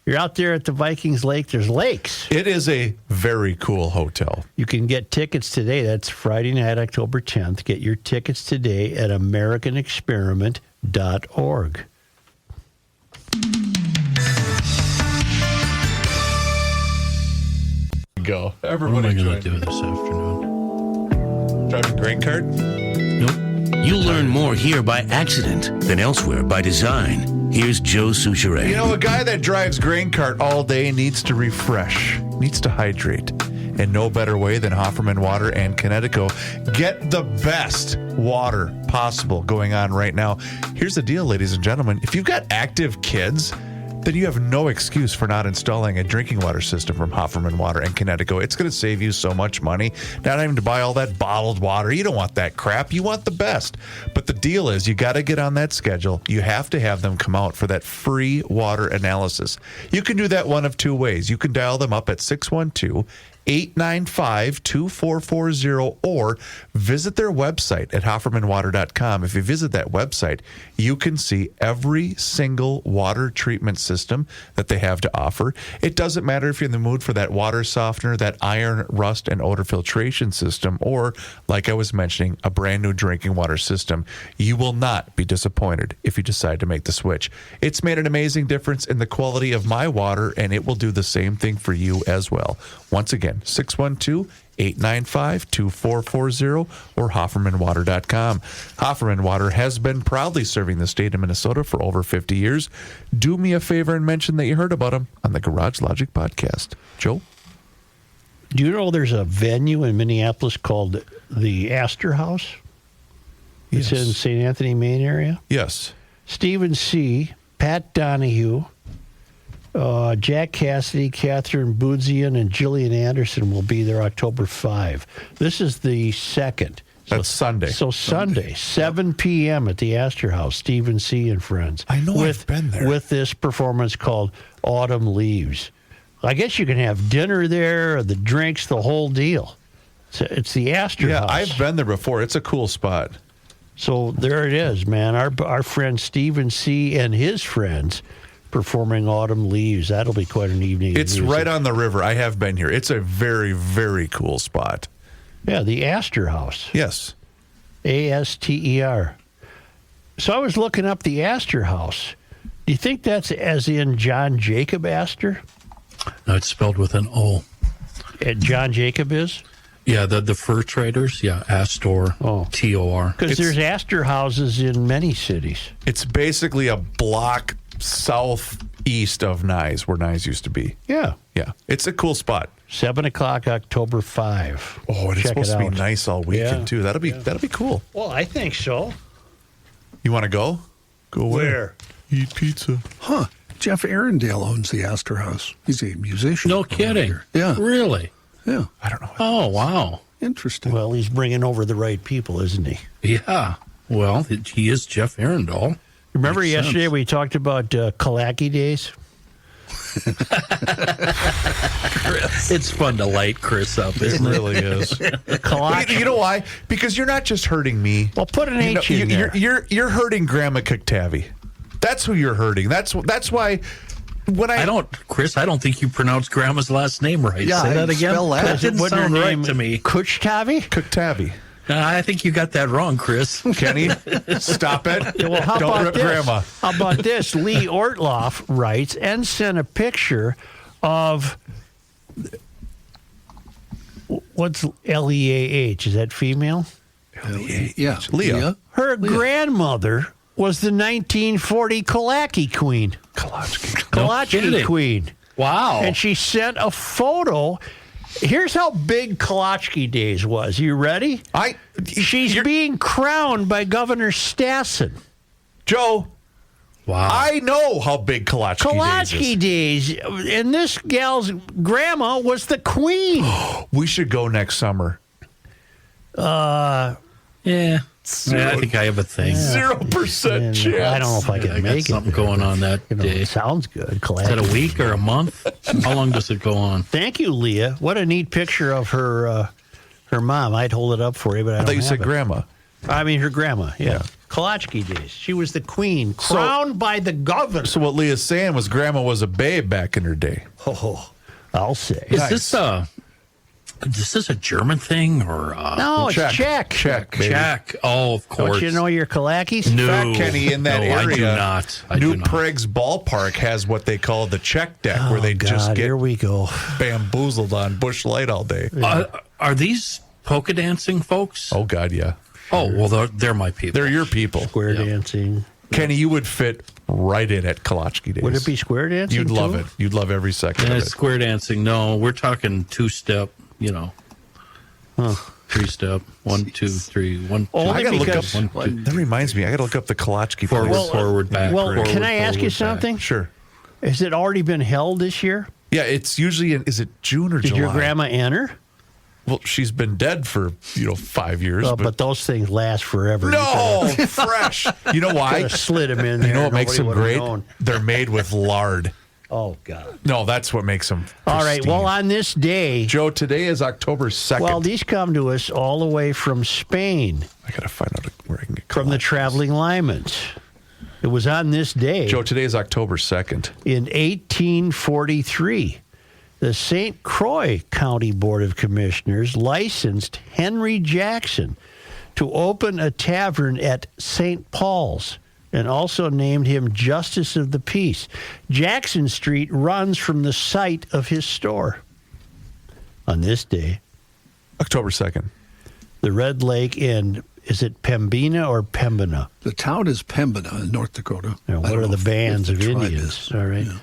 You're out there at the Vikings Lake. There's lakes. It is a very cool hotel. You can get tickets today. That's Friday night, October 10th. Get your tickets today at AmericanExperiment.org. Go. What Everybody am I going join. to do this afternoon? Driving grain cart? Nope. You'll learn more here by accident than elsewhere by design. Here's Joe Souchere. You know, a guy that drives grain cart all day needs to refresh, needs to hydrate. And no better way than Hofferman Water and Connecticut. Get the best water possible going on right now. Here's the deal, ladies and gentlemen. If you've got active kids, then you have no excuse for not installing a drinking water system from Hofferman Water and Connecticut. It's going to save you so much money. Not having to buy all that bottled water. You don't want that crap. You want the best. But the deal is you got to get on that schedule. You have to have them come out for that free water analysis. You can do that one of two ways. You can dial them up at 612-895-2440 or visit their website at hoffermanwater.com. If you visit that website, you can see every single water treatment system that they have to offer. It doesn't matter if you're in the mood for that water softener, that iron, rust, and odor filtration system, or, like I was mentioning, a brand new drinking water system. You will not be disappointed if you decide to make the switch. It's made an amazing difference in the quality of my water, and it will do the same thing for you as well. Once again, 612-895-2440 or HoffermanWater.com. Hofferman Water has been proudly serving the state of Minnesota for over 50 years. Do me a favor and mention that you heard about them on the Garage Logic podcast. Joe? Do you know there's a venue in Minneapolis called the Astor House? It's in St. Anthony, Maine area? Yes. Stephen C., Pat Donahue, Jack Cassidy, Catherine Boodzian, and Jillian Anderson will be there October 5. This is the 2nd. That's Sunday. So Sunday, 7 p.m. at the Astor House, Stephen C. and friends. I know I've been there. With this performance called Autumn Leaves. I guess you can have dinner there, the drinks, the whole deal. It's the Astor House. Yeah, I've been there before. It's a cool spot. So there it is, man. Our friend Stephen C. and his friends performing Autumn Leaves. That'll be quite an evening. It's right on the river. I have been here. It's a very, very cool spot. Yeah, the Astor House. Yes. A-S-T-E-R. So I was looking up the Astor House. Do you think that's as in John Jacob Astor? No, it's spelled with an O. John Jacob is? Yeah, the fur traders. Yeah, Astor. Oh. T-O-R. Because there's Astor houses in many cities. It's basically a block southeast of Nye, where Nye used to be. Yeah. Yeah. It's a cool spot. 7 o'clock, October 5. Oh, and it's supposed to be out. nice all weekend, too. That'll be cool. Well, I think so. You want to go? Go where? Eat pizza. Huh. Jeff Arundel owns the Astor House. He's a musician. No kidding. Yeah. Really? Yeah. I don't know. Oh, wow. Interesting. Well, he's bringing over the right people, isn't he? Yeah. Well, he is Jeff Arundel. Remember Makes yesterday sense. we talked about Kalaki days? It's fun to light Chris up, isn't It it? really is. Kalaki. You know why? Because you're not just hurting me. Well, put an H in there. You're hurting Grandma Cooktavi. That's who you're hurting. That's why when I don't think you pronounced Grandma's last name right. Yeah, Say that again. spell that. That didn't Wouldn't her sound right name to me. Cooktavi? Cooktavi. I think you got that wrong, Chris. Kenny, stop it. Yeah, well, how Don't about rip this? Grandma. How about this? Lee Ortloff writes and sent a picture of what's Leah? Is that female? Yeah. Leah. Her grandmother was the 1940 Kalaki Queen. Kalachki kidding. Queen. Wow. And she sent a photo. Here's how big Kalachki Days was. You ready? She's being crowned by Governor Stassen. Joe. Wow. I know how big Kalachki Days is. And this gal's grandma was the queen. We should go next summer. Yeah. I think I have a thing. 0% chance. I don't know if I can I got make it. something going on that day. It sounds good. Is that a week or a month? How long does it go on? Thank you, Leah. What a neat picture of her mom. I'd hold it up for you, but I thought don't you have said it. grandma. I mean, her grandma. Yeah. Kolachki days. She was the queen, crowned by the governor. So what Leah's saying was Grandma was a babe back in her day. Oh, I'll say. Is this a German thing or no? It's Czech. Czech. Oh, of course. Don't you know your Kalakis? In fact, Kenny, in that area, I do not. New Prague's ballpark has what they call the Czech deck, where they just get here we go bamboozled on Busch Light all day. Are these polka dancing folks? Oh God, yeah. Oh well, they're my people. They're your people. Square dancing. Kenny, you would fit right in at Kolachki days. Would it be square dancing? You'd love too? it. You'd love every second of it. Square dancing. No, we're talking two-step. 3-step. 1, 2, 3. 1, 2. I gotta look up. 1, 2. That reminds me. I got to look up the Kolachki. Forward, back. Well, can I ask you something? Sure. Has it already been held this year? Yeah, it's usually is it June or July? Did your grandma enter? Well, she's been dead for 5 years. But those things last forever. No, fresh. You know why? Slid them in there. You know what makes them great? Known. They're made with lard. Oh, God. No, that's what makes them pristine. All right, well, on this day... Joe, today is October 2nd. Well, these come to us all the way from Spain. I got to find out where I can get from the traveling Lymans. It was on this day... Joe, today is October 2nd. In 1843, the St. Croix County Board of Commissioners licensed Henry Jackson to open a tavern at St. Paul's, and also named him Justice of the Peace. Jackson Street runs from the site of his store. On this day, October 2nd, the Red Lake in, is it Pembina or Pembina? The town is Pembina in North Dakota. Now, what are the bands of Indians? All right. Yeah.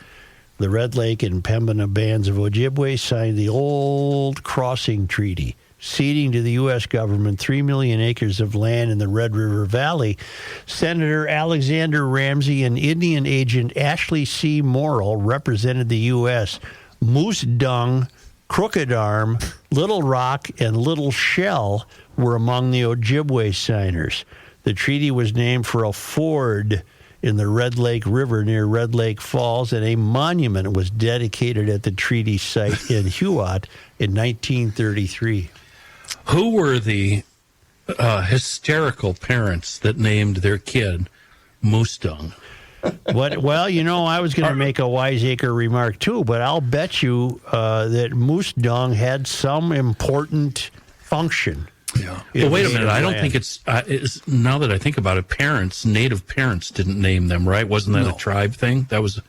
The Red Lake and Pembina bands of Ojibwe signed the Old Crossing Treaty, ceding to the U.S. government 3 million acres of land in the Red River Valley. Senator Alexander Ramsey and Indian agent Ashley C. Morrill represented the U.S. Moose Dung, Crooked Arm, Little Rock, and Little Shell were among the Ojibwe signers. The treaty was named for a ford in the Red Lake River near Red Lake Falls, and a monument was dedicated at the treaty site in Huot in 1933. Who were the hysterical parents that named their kid Moose Dung? Well, I was going to make a wiseacre remark too, but I'll bet you that Moose Dung had some important function. Yeah. Well, wait a minute. I don't think it's now that I think about it, native parents didn't name them, right? Wasn't that a tribe thing? That was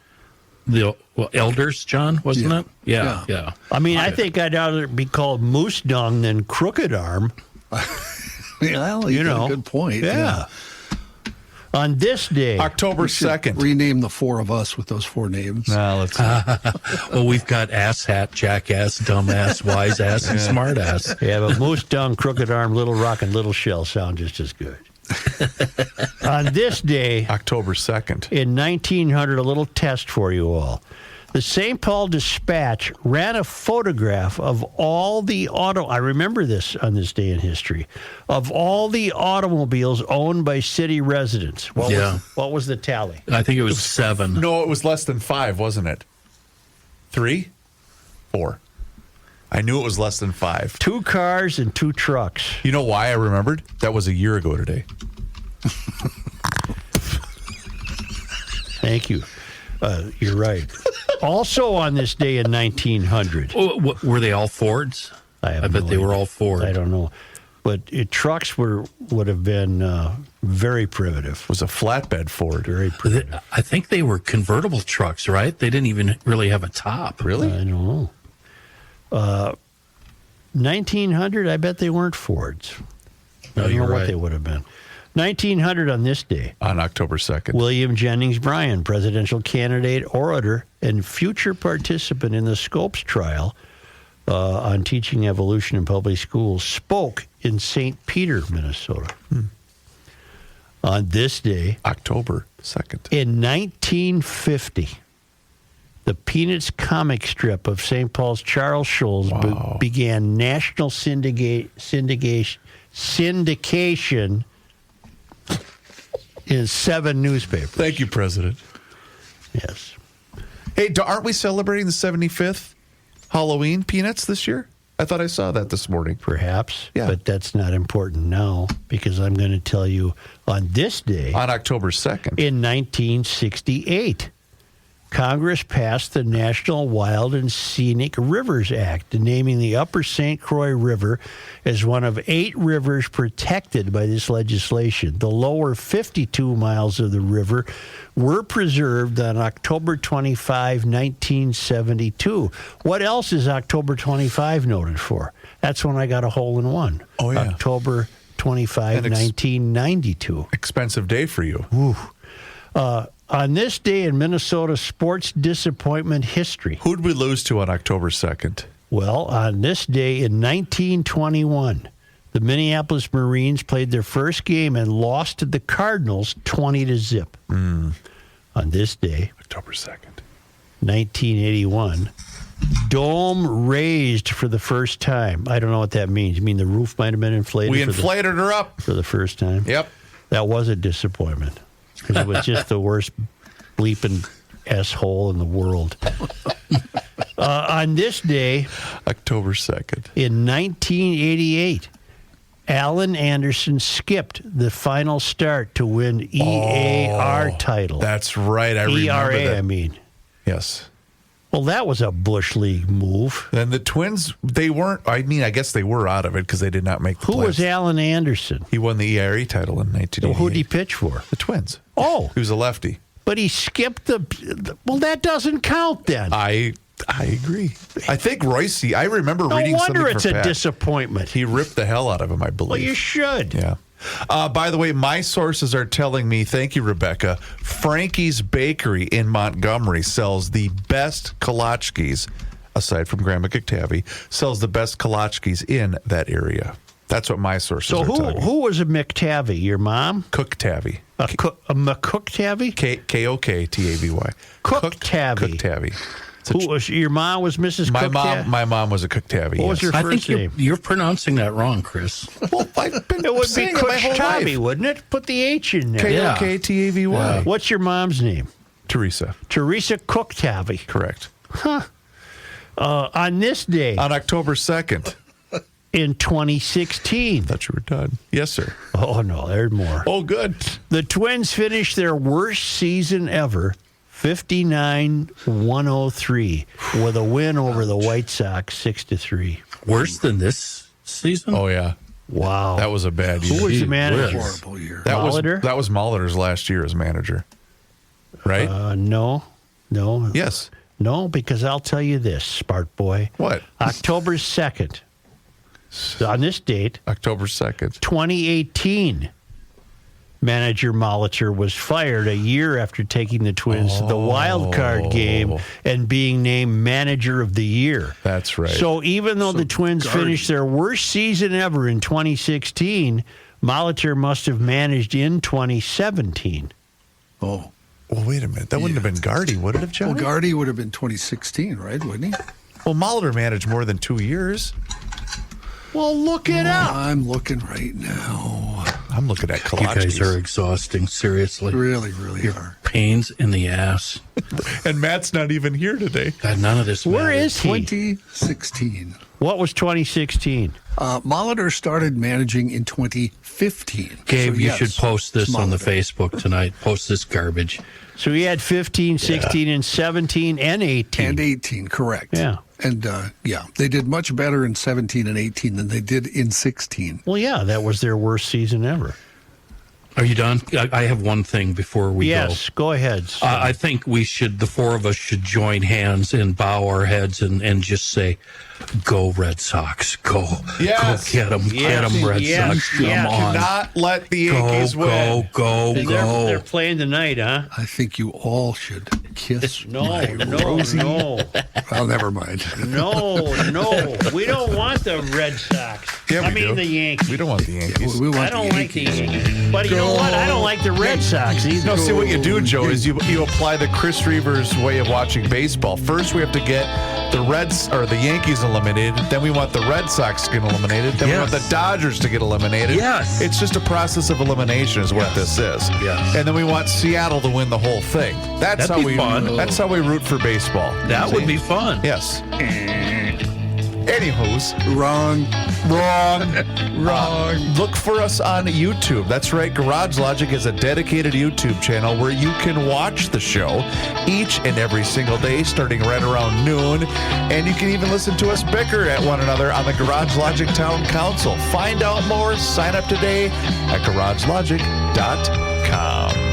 the elders, John, wasn't it? Yeah. I mean, I think I'd rather be called Moose Dung than Crooked Arm. Well, you know, good point. Yeah. On this day, October 2nd, rename the four of us with those four names. No, let's. Well, we've got ass hat, jackass, dumbass, wise ass, and smart ass. Yeah, but Moose Dung, Crooked Arm, Little Rock, and Little Shell sound just as good. On this day, October 2nd, in 1900, a little test for you all. The St. Paul Dispatch ran a photograph of all the I remember this on this day in history, of all the automobiles owned by city residents. What was the tally? I think it was 7. No, it was less than 5, wasn't it? 3? 4. I knew it was less than 5. 2 cars and 2 trucks. You know why I remembered? That was a year ago today. Thank you. You're right. Also on this day in 1900. Were they all Fords? I bet they were all Ford. I don't know. But trucks would have been very primitive. It was a flatbed Ford. Very primitive. I think they were convertible trucks, right? They didn't even really have a top. Really? I don't know. 1900, I bet they weren't Fords. No, I don't know you're what right. they would have been. 1900 on this day. On October 2nd. William Jennings Bryan, presidential candidate, orator, and future participant in the Scopes trial on teaching evolution in public schools, spoke in St. Peter, Minnesota. On this day, October 2nd. in 1950, the Peanuts comic strip of St. Paul's Charles Schulz began national syndication in 7 newspapers. Thank you, President. Yes. Hey, aren't we celebrating the 75th Halloween Peanuts this year? I thought I saw that this morning. Perhaps. Yeah. But that's not important now because I'm going to tell you on this day. On October 2nd. In 1968. Congress passed the National Wild and Scenic Rivers Act, naming the Upper St. Croix River as one of 8 rivers protected by this legislation. The lower 52 miles of the river were preserved on October 25, 1972. What else is October 25 noted for? That's when I got a hole-in-one. Oh, yeah. October 25, 1992. Expensive day for you. Ooh. On this day in Minnesota sports disappointment history. Who'd we lose to on October 2nd? Well, on this day in 1921, the Minneapolis Marines played their first game and lost to the Cardinals 20-0. On this day, October 2nd, 1981, dome raised for the first time. I don't know what that means. You mean the roof might have been inflated? We inflated her up. For the first time? Yep. That was a disappointment. Because it was just the worst bleeping S-hole in the world. On this day, October 2nd, in 1988, Alan Anderson skipped the final start to win EAR title. That's right. I remember ERA, that. I mean. Yes. Well, that was a Bush League move. And the Twins, they weren't, I mean, I guess they were out of it because they did not make the Who playoffs. was Alan Anderson? He won the ERA title in 1988. Who did he pitch for? The Twins. Oh. He was a lefty. But he skipped the well, that doesn't count then. I agree. I think Royce, I remember reading something No wonder it's from a Pat. Disappointment. He ripped the hell out of him, I believe. Well, you should. Yeah. By the way, my sources are telling me, thank you, Rebecca, Frankie's Bakery in Montgomery sells the best kolaczkis, aside from Grandma Kiktavi, sells the best kolaczkis in that area. That's what my sources are telling me. So who was a McTavy? Your mom? Cook-Tavy. A McCook-Tavy? K-O-K-T-A-V-Y. Cook-Tavy. Cook-Tavy. Who was your mom? Was Mrs. Cook-Tavy? My mom was a Cook-Tavy. What was her I first think name? you're pronouncing that wrong, Chris. Well, I've been It would be saying it my whole Cook-Tavy, life. wouldn't it? Put the H in there. K-O-K-T-A-V-Y. Yeah. What's your mom's name? Teresa. Teresa Cook-Tavy. Correct. Huh. On this day, On October 2nd. in 2016. Thought you were done. Yes, sir. Oh, no, there's more. Oh, good. The Twins finished their worst season ever, 59-103, with a win over the White Sox 6-3. Worse than this season? Oh, yeah. Wow. That was a bad year. Who was the manager? Horrible year. That was Molitor's last year as manager. Right? No. Yes. No, because I'll tell you this, Spark Boy. What? October 2nd. On this date, October 2nd. 2018, manager Molitor was fired a year after taking the Twins to the wild card game and being named manager of the year. That's right. So even though the Twins finished their worst season ever in 2016, Molitor must have managed in 2017. Oh. Well, wait a minute. That wouldn't have been Gardy, would it have, Johnny? Well, Gardy would have been 2016, right? Wouldn't he? Well, Molitor managed more than 2 years. Well, look it up. I'm looking right now. I'm looking at You guys kolaczkis. are exhausting, seriously. Really, really are. Pains in the ass. And Matt's not even here today. God, none of this Where matters. is he? 2016. What was 2016? Molitor started managing in 2015. Gabe, So, you yes, should post this it's on the Molitor. Facebook tonight. Post this garbage. So he had 15, 16, and 17, and 18. And 18, correct. Yeah. And, they did much better in 17 and 18 than they did in 16. Well, yeah, that was their worst season ever. Are you done? I have one thing before we go. Yes, go ahead. I think we should, the four of us should join hands and bow our heads and just say, go Red Sox, go. Yes. Go get them, Red Sox, come on. Do not let the Yankees win. Go. They're playing tonight, huh? I think you all should kiss my No. Oh, never mind. No. We don't want the Red Sox. Yeah, we do. The Yankees. We don't want the Yankees. We want I don't the like the Yankees. Yankees. But you know what? I don't like the Red Sox either. No, see what you do, Joe, is you apply the Chris Reavers way of watching baseball. First, we have to get the Reds or the Yankees eliminated. Then we want the Red Sox to get eliminated. Then we want the Dodgers to get eliminated. Yes. It's just a process of elimination is what this is. Yes. And then we want Seattle to win the whole thing. That's That'd be fun. That's how we root for baseball. That See? would be fun. Yes. Anywho's. Wrong. Look for us on YouTube. That's right. Garage Logic is a dedicated YouTube channel where you can watch the show each and every single day starting right around noon. And you can even listen to us bicker at one another on the Garage Logic Town Council. Find out more. Sign up today at garagelogic.com.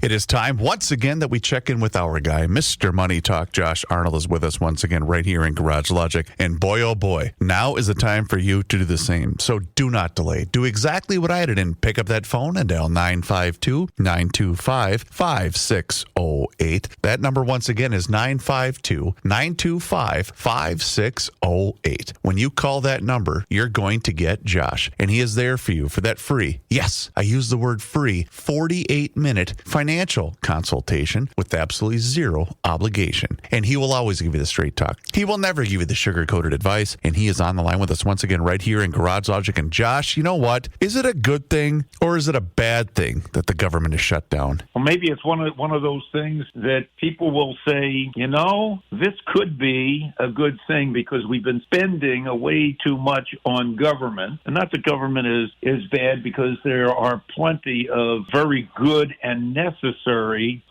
It is time once again that we check in with our guy, Mr. Money Talk. Josh Arnold is with us once again right here in Garage Logic. And boy, oh boy, now is the time for you to do the same. So do not delay. Do exactly what I did and pick up that phone and dial 952-925-5608. That number once again is 952-925-5608. When you call that number, you're going to get Josh. And he is there for you for that free, yes, I use the word free, 48-minute financial consultation with absolutely zero obligation. And he will always give you the straight talk. He will never give you the sugar-coated advice. And he is on the line with us once again right here in Garage Logic. And Josh, you know what? Is it a good thing or is it a bad thing that the government is shut down? Well, maybe it's one of those things that people will say, you know, this could be a good thing because we've been spending way too much on government. And not that government is bad, because there are plenty of very good and necessary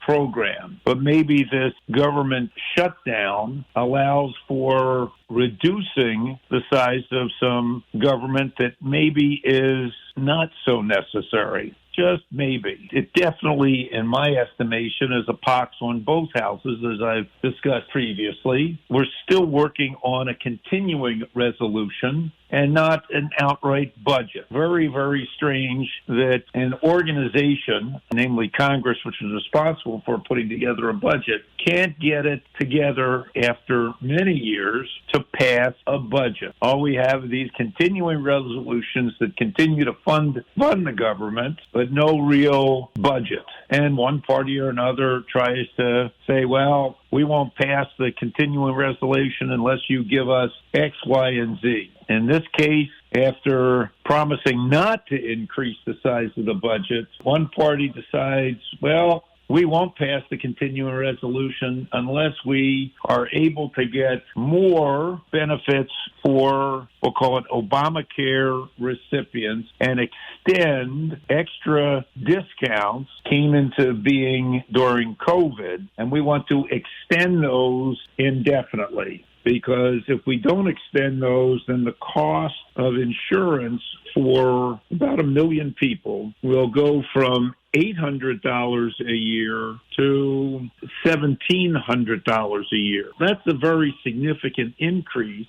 program. But maybe this government shutdown allows for reducing the size of some government that maybe is not so necessary. Just maybe. It definitely, in my estimation, is a pox on both houses, as I've discussed previously. We're still working on a continuing resolution and not an outright budget. Very, very strange that an organization, namely Congress, which is responsible for putting together a budget, can't get it together after many years to pass a budget. All we have are these continuing resolutions that continue to fund the government, but no real budget. And one party or another tries to say, well, we won't pass the continuing resolution unless you give us X, Y, and Z. In this case, after promising not to increase the size of the budget, one party decides, well, we won't pass the continuing resolution unless we are able to get more benefits for, we'll call it Obamacare recipients, and extend extra discounts came into being during COVID, and we want to extend those indefinitely. Because if we don't extend those, then the cost of insurance for about 1 million people will go from $800 a year to $1,700 a year. That's a very significant increase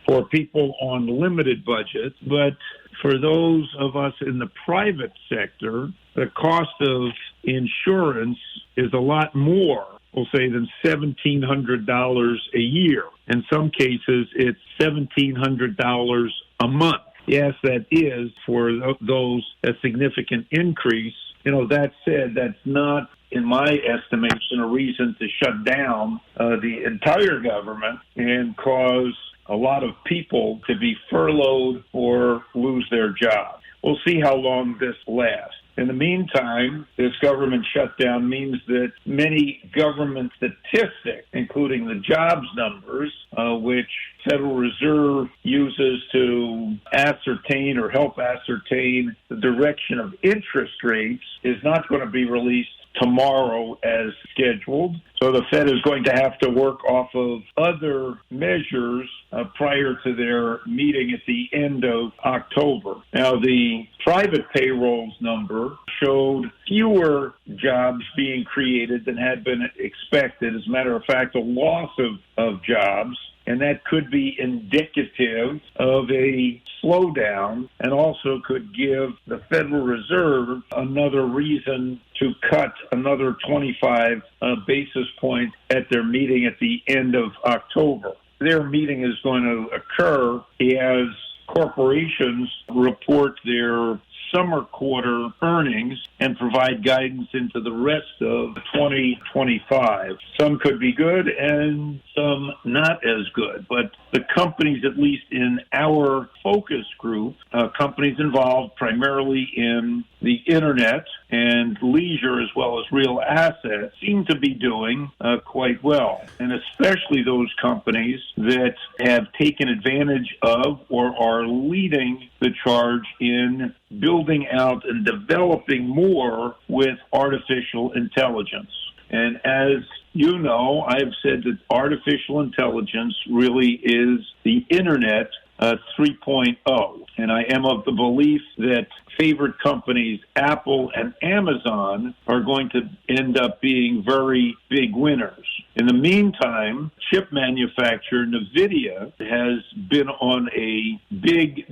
for people on limited budgets, but for those of us in the private sector, the cost of insurance is a lot more, we'll say, than $1,700 a year. In some cases, it's $1,700 a month. Yes, that is, for those, a significant increase. You know, that said, that's not, in my estimation, a reason to shut down the entire government and cause a lot of people to be furloughed or lose their jobs. We'll see how long this lasts. In the meantime, this government shutdown means that many government statistics, including the jobs numbers, which Federal Reserve uses to ascertain or help ascertain the direction of interest rates, is not going to be released tomorrow as scheduled. So the Fed is going to have to work off of other measures prior to their meeting at the end of October. Now, the private payrolls number showed fewer jobs being created than had been expected. As a matter of fact, a loss of jobs. And that could be indicative of a slowdown and also could give the Federal Reserve another reason to cut another 25 basis points at their meeting at the end of October. Their meeting is going to occur as corporations report their summer quarter earnings and provide guidance into the rest of 2025. Some could be good and some not as good, but the companies, at least in our focus group, companies involved primarily in the internet and leisure as well as real assets, seem to be doing quite well, and especially those companies that have taken advantage of or are leading the charge in building out and developing more with artificial intelligence. And as you know, I've said that artificial intelligence really is the internet 3.0. And I am of the belief that favorite companies, Apple and Amazon, are going to end up being very big winners. In the meantime, chip manufacturer NVIDIA has been on a big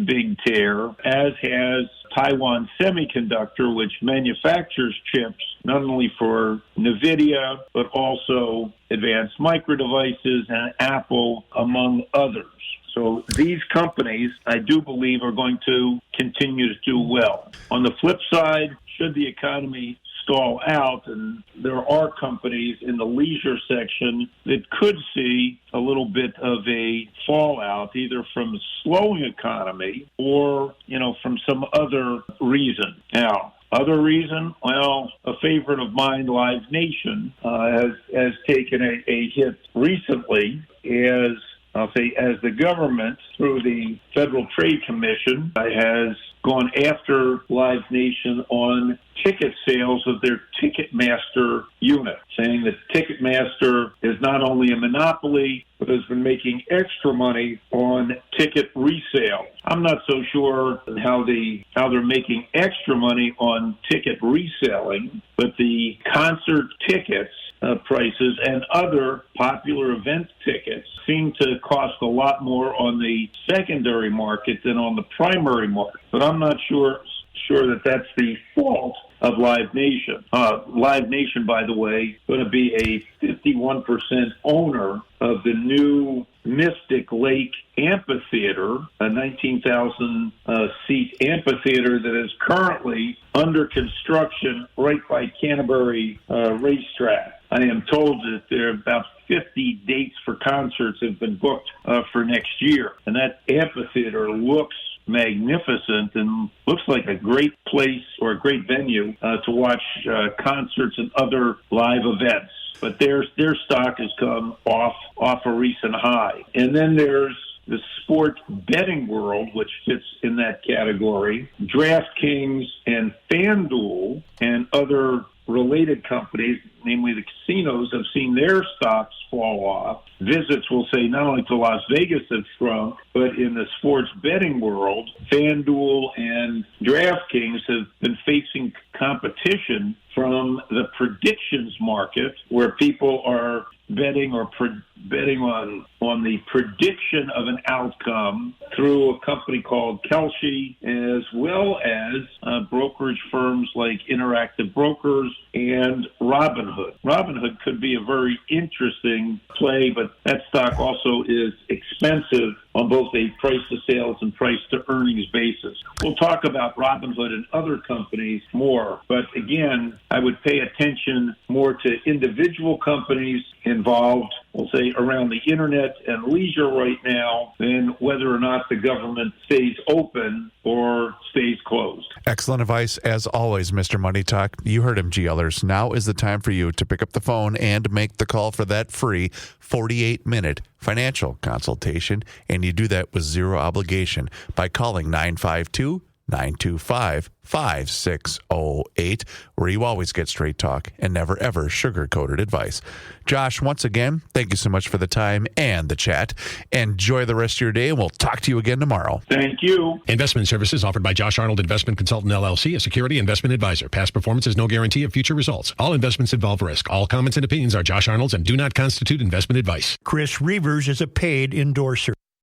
tear, as has Taiwan Semiconductor, which manufactures chips not only for NVIDIA, but also Advanced Micro Devices and Apple, among others. So these companies, I do believe, are going to continue to do well. On the flip side, should the economy stall out, and there are companies in the leisure section that could see a little bit of a fallout, either from a slowing economy or, from some other reason. Now, other reason? Well, a favorite of mine, Live Nation, has taken a hit recently as the government, through the Federal Trade Commission, has gone after Live Nation on ticket sales of their Ticketmaster unit, saying that Ticketmaster is not only a monopoly, but has been making extra money on ticket resale. I'm not so sure how they're making extra money on ticket reselling, but the concert tickets prices and other popular event tickets seem to cost a lot more on the secondary market than on the primary market. But I'm not sure that that's the fault of Live Nation. Live Nation, by the way, going to be a 51% owner of the new Mystic Lake Amphitheater, a 19,000 seat amphitheater that is currently under construction right by Canterbury Racetrack. I am told that there are about 50 dates for concerts have been booked for next year. And that amphitheater looks magnificent and looks like a great place or a great venue to watch concerts and other live events. But their stock has come off a recent high. And then there's the sport betting world, which fits in that category. DraftKings and FanDuel and other related companies, namely the casinos, have seen their stocks fall off. Visits, will say, not only to Las Vegas have shrunk, but in the sports betting world, FanDuel and DraftKings have been facing competition from the predictions market, where people are betting betting on the prediction of an outcome through a company called Kelce, as well as brokerage firms like Interactive Brokers and Robinhood. Robinhood could be a very interesting play, but that stock also is expensive on both a price to sales and price to earnings basis. We'll talk about Robinhood and other companies more, but again, I would pay attention more to individual companies involved, we'll say, around the internet and leisure right now than whether or not the government stays open or stays closed. Excellent advice, as always, Mr. Money Talk. You heard him, GLers. Now is the time for you to pick up the phone and make the call for that free 48-minute financial consultation, and you do that with zero obligation by calling 952-925-5608, where you always get straight talk and never, ever sugar-coated advice. Josh, once again, thank you so much for the time and the chat. Enjoy the rest of your day, and we'll talk to you again tomorrow. Thank you. Investment services offered by Josh Arnold Investment Consultant, LLC, a security investment advisor. Past performance is no guarantee of future results. All investments involve risk. All comments and opinions are Josh Arnold's and do not constitute investment advice. Chris Reavers is a paid endorser.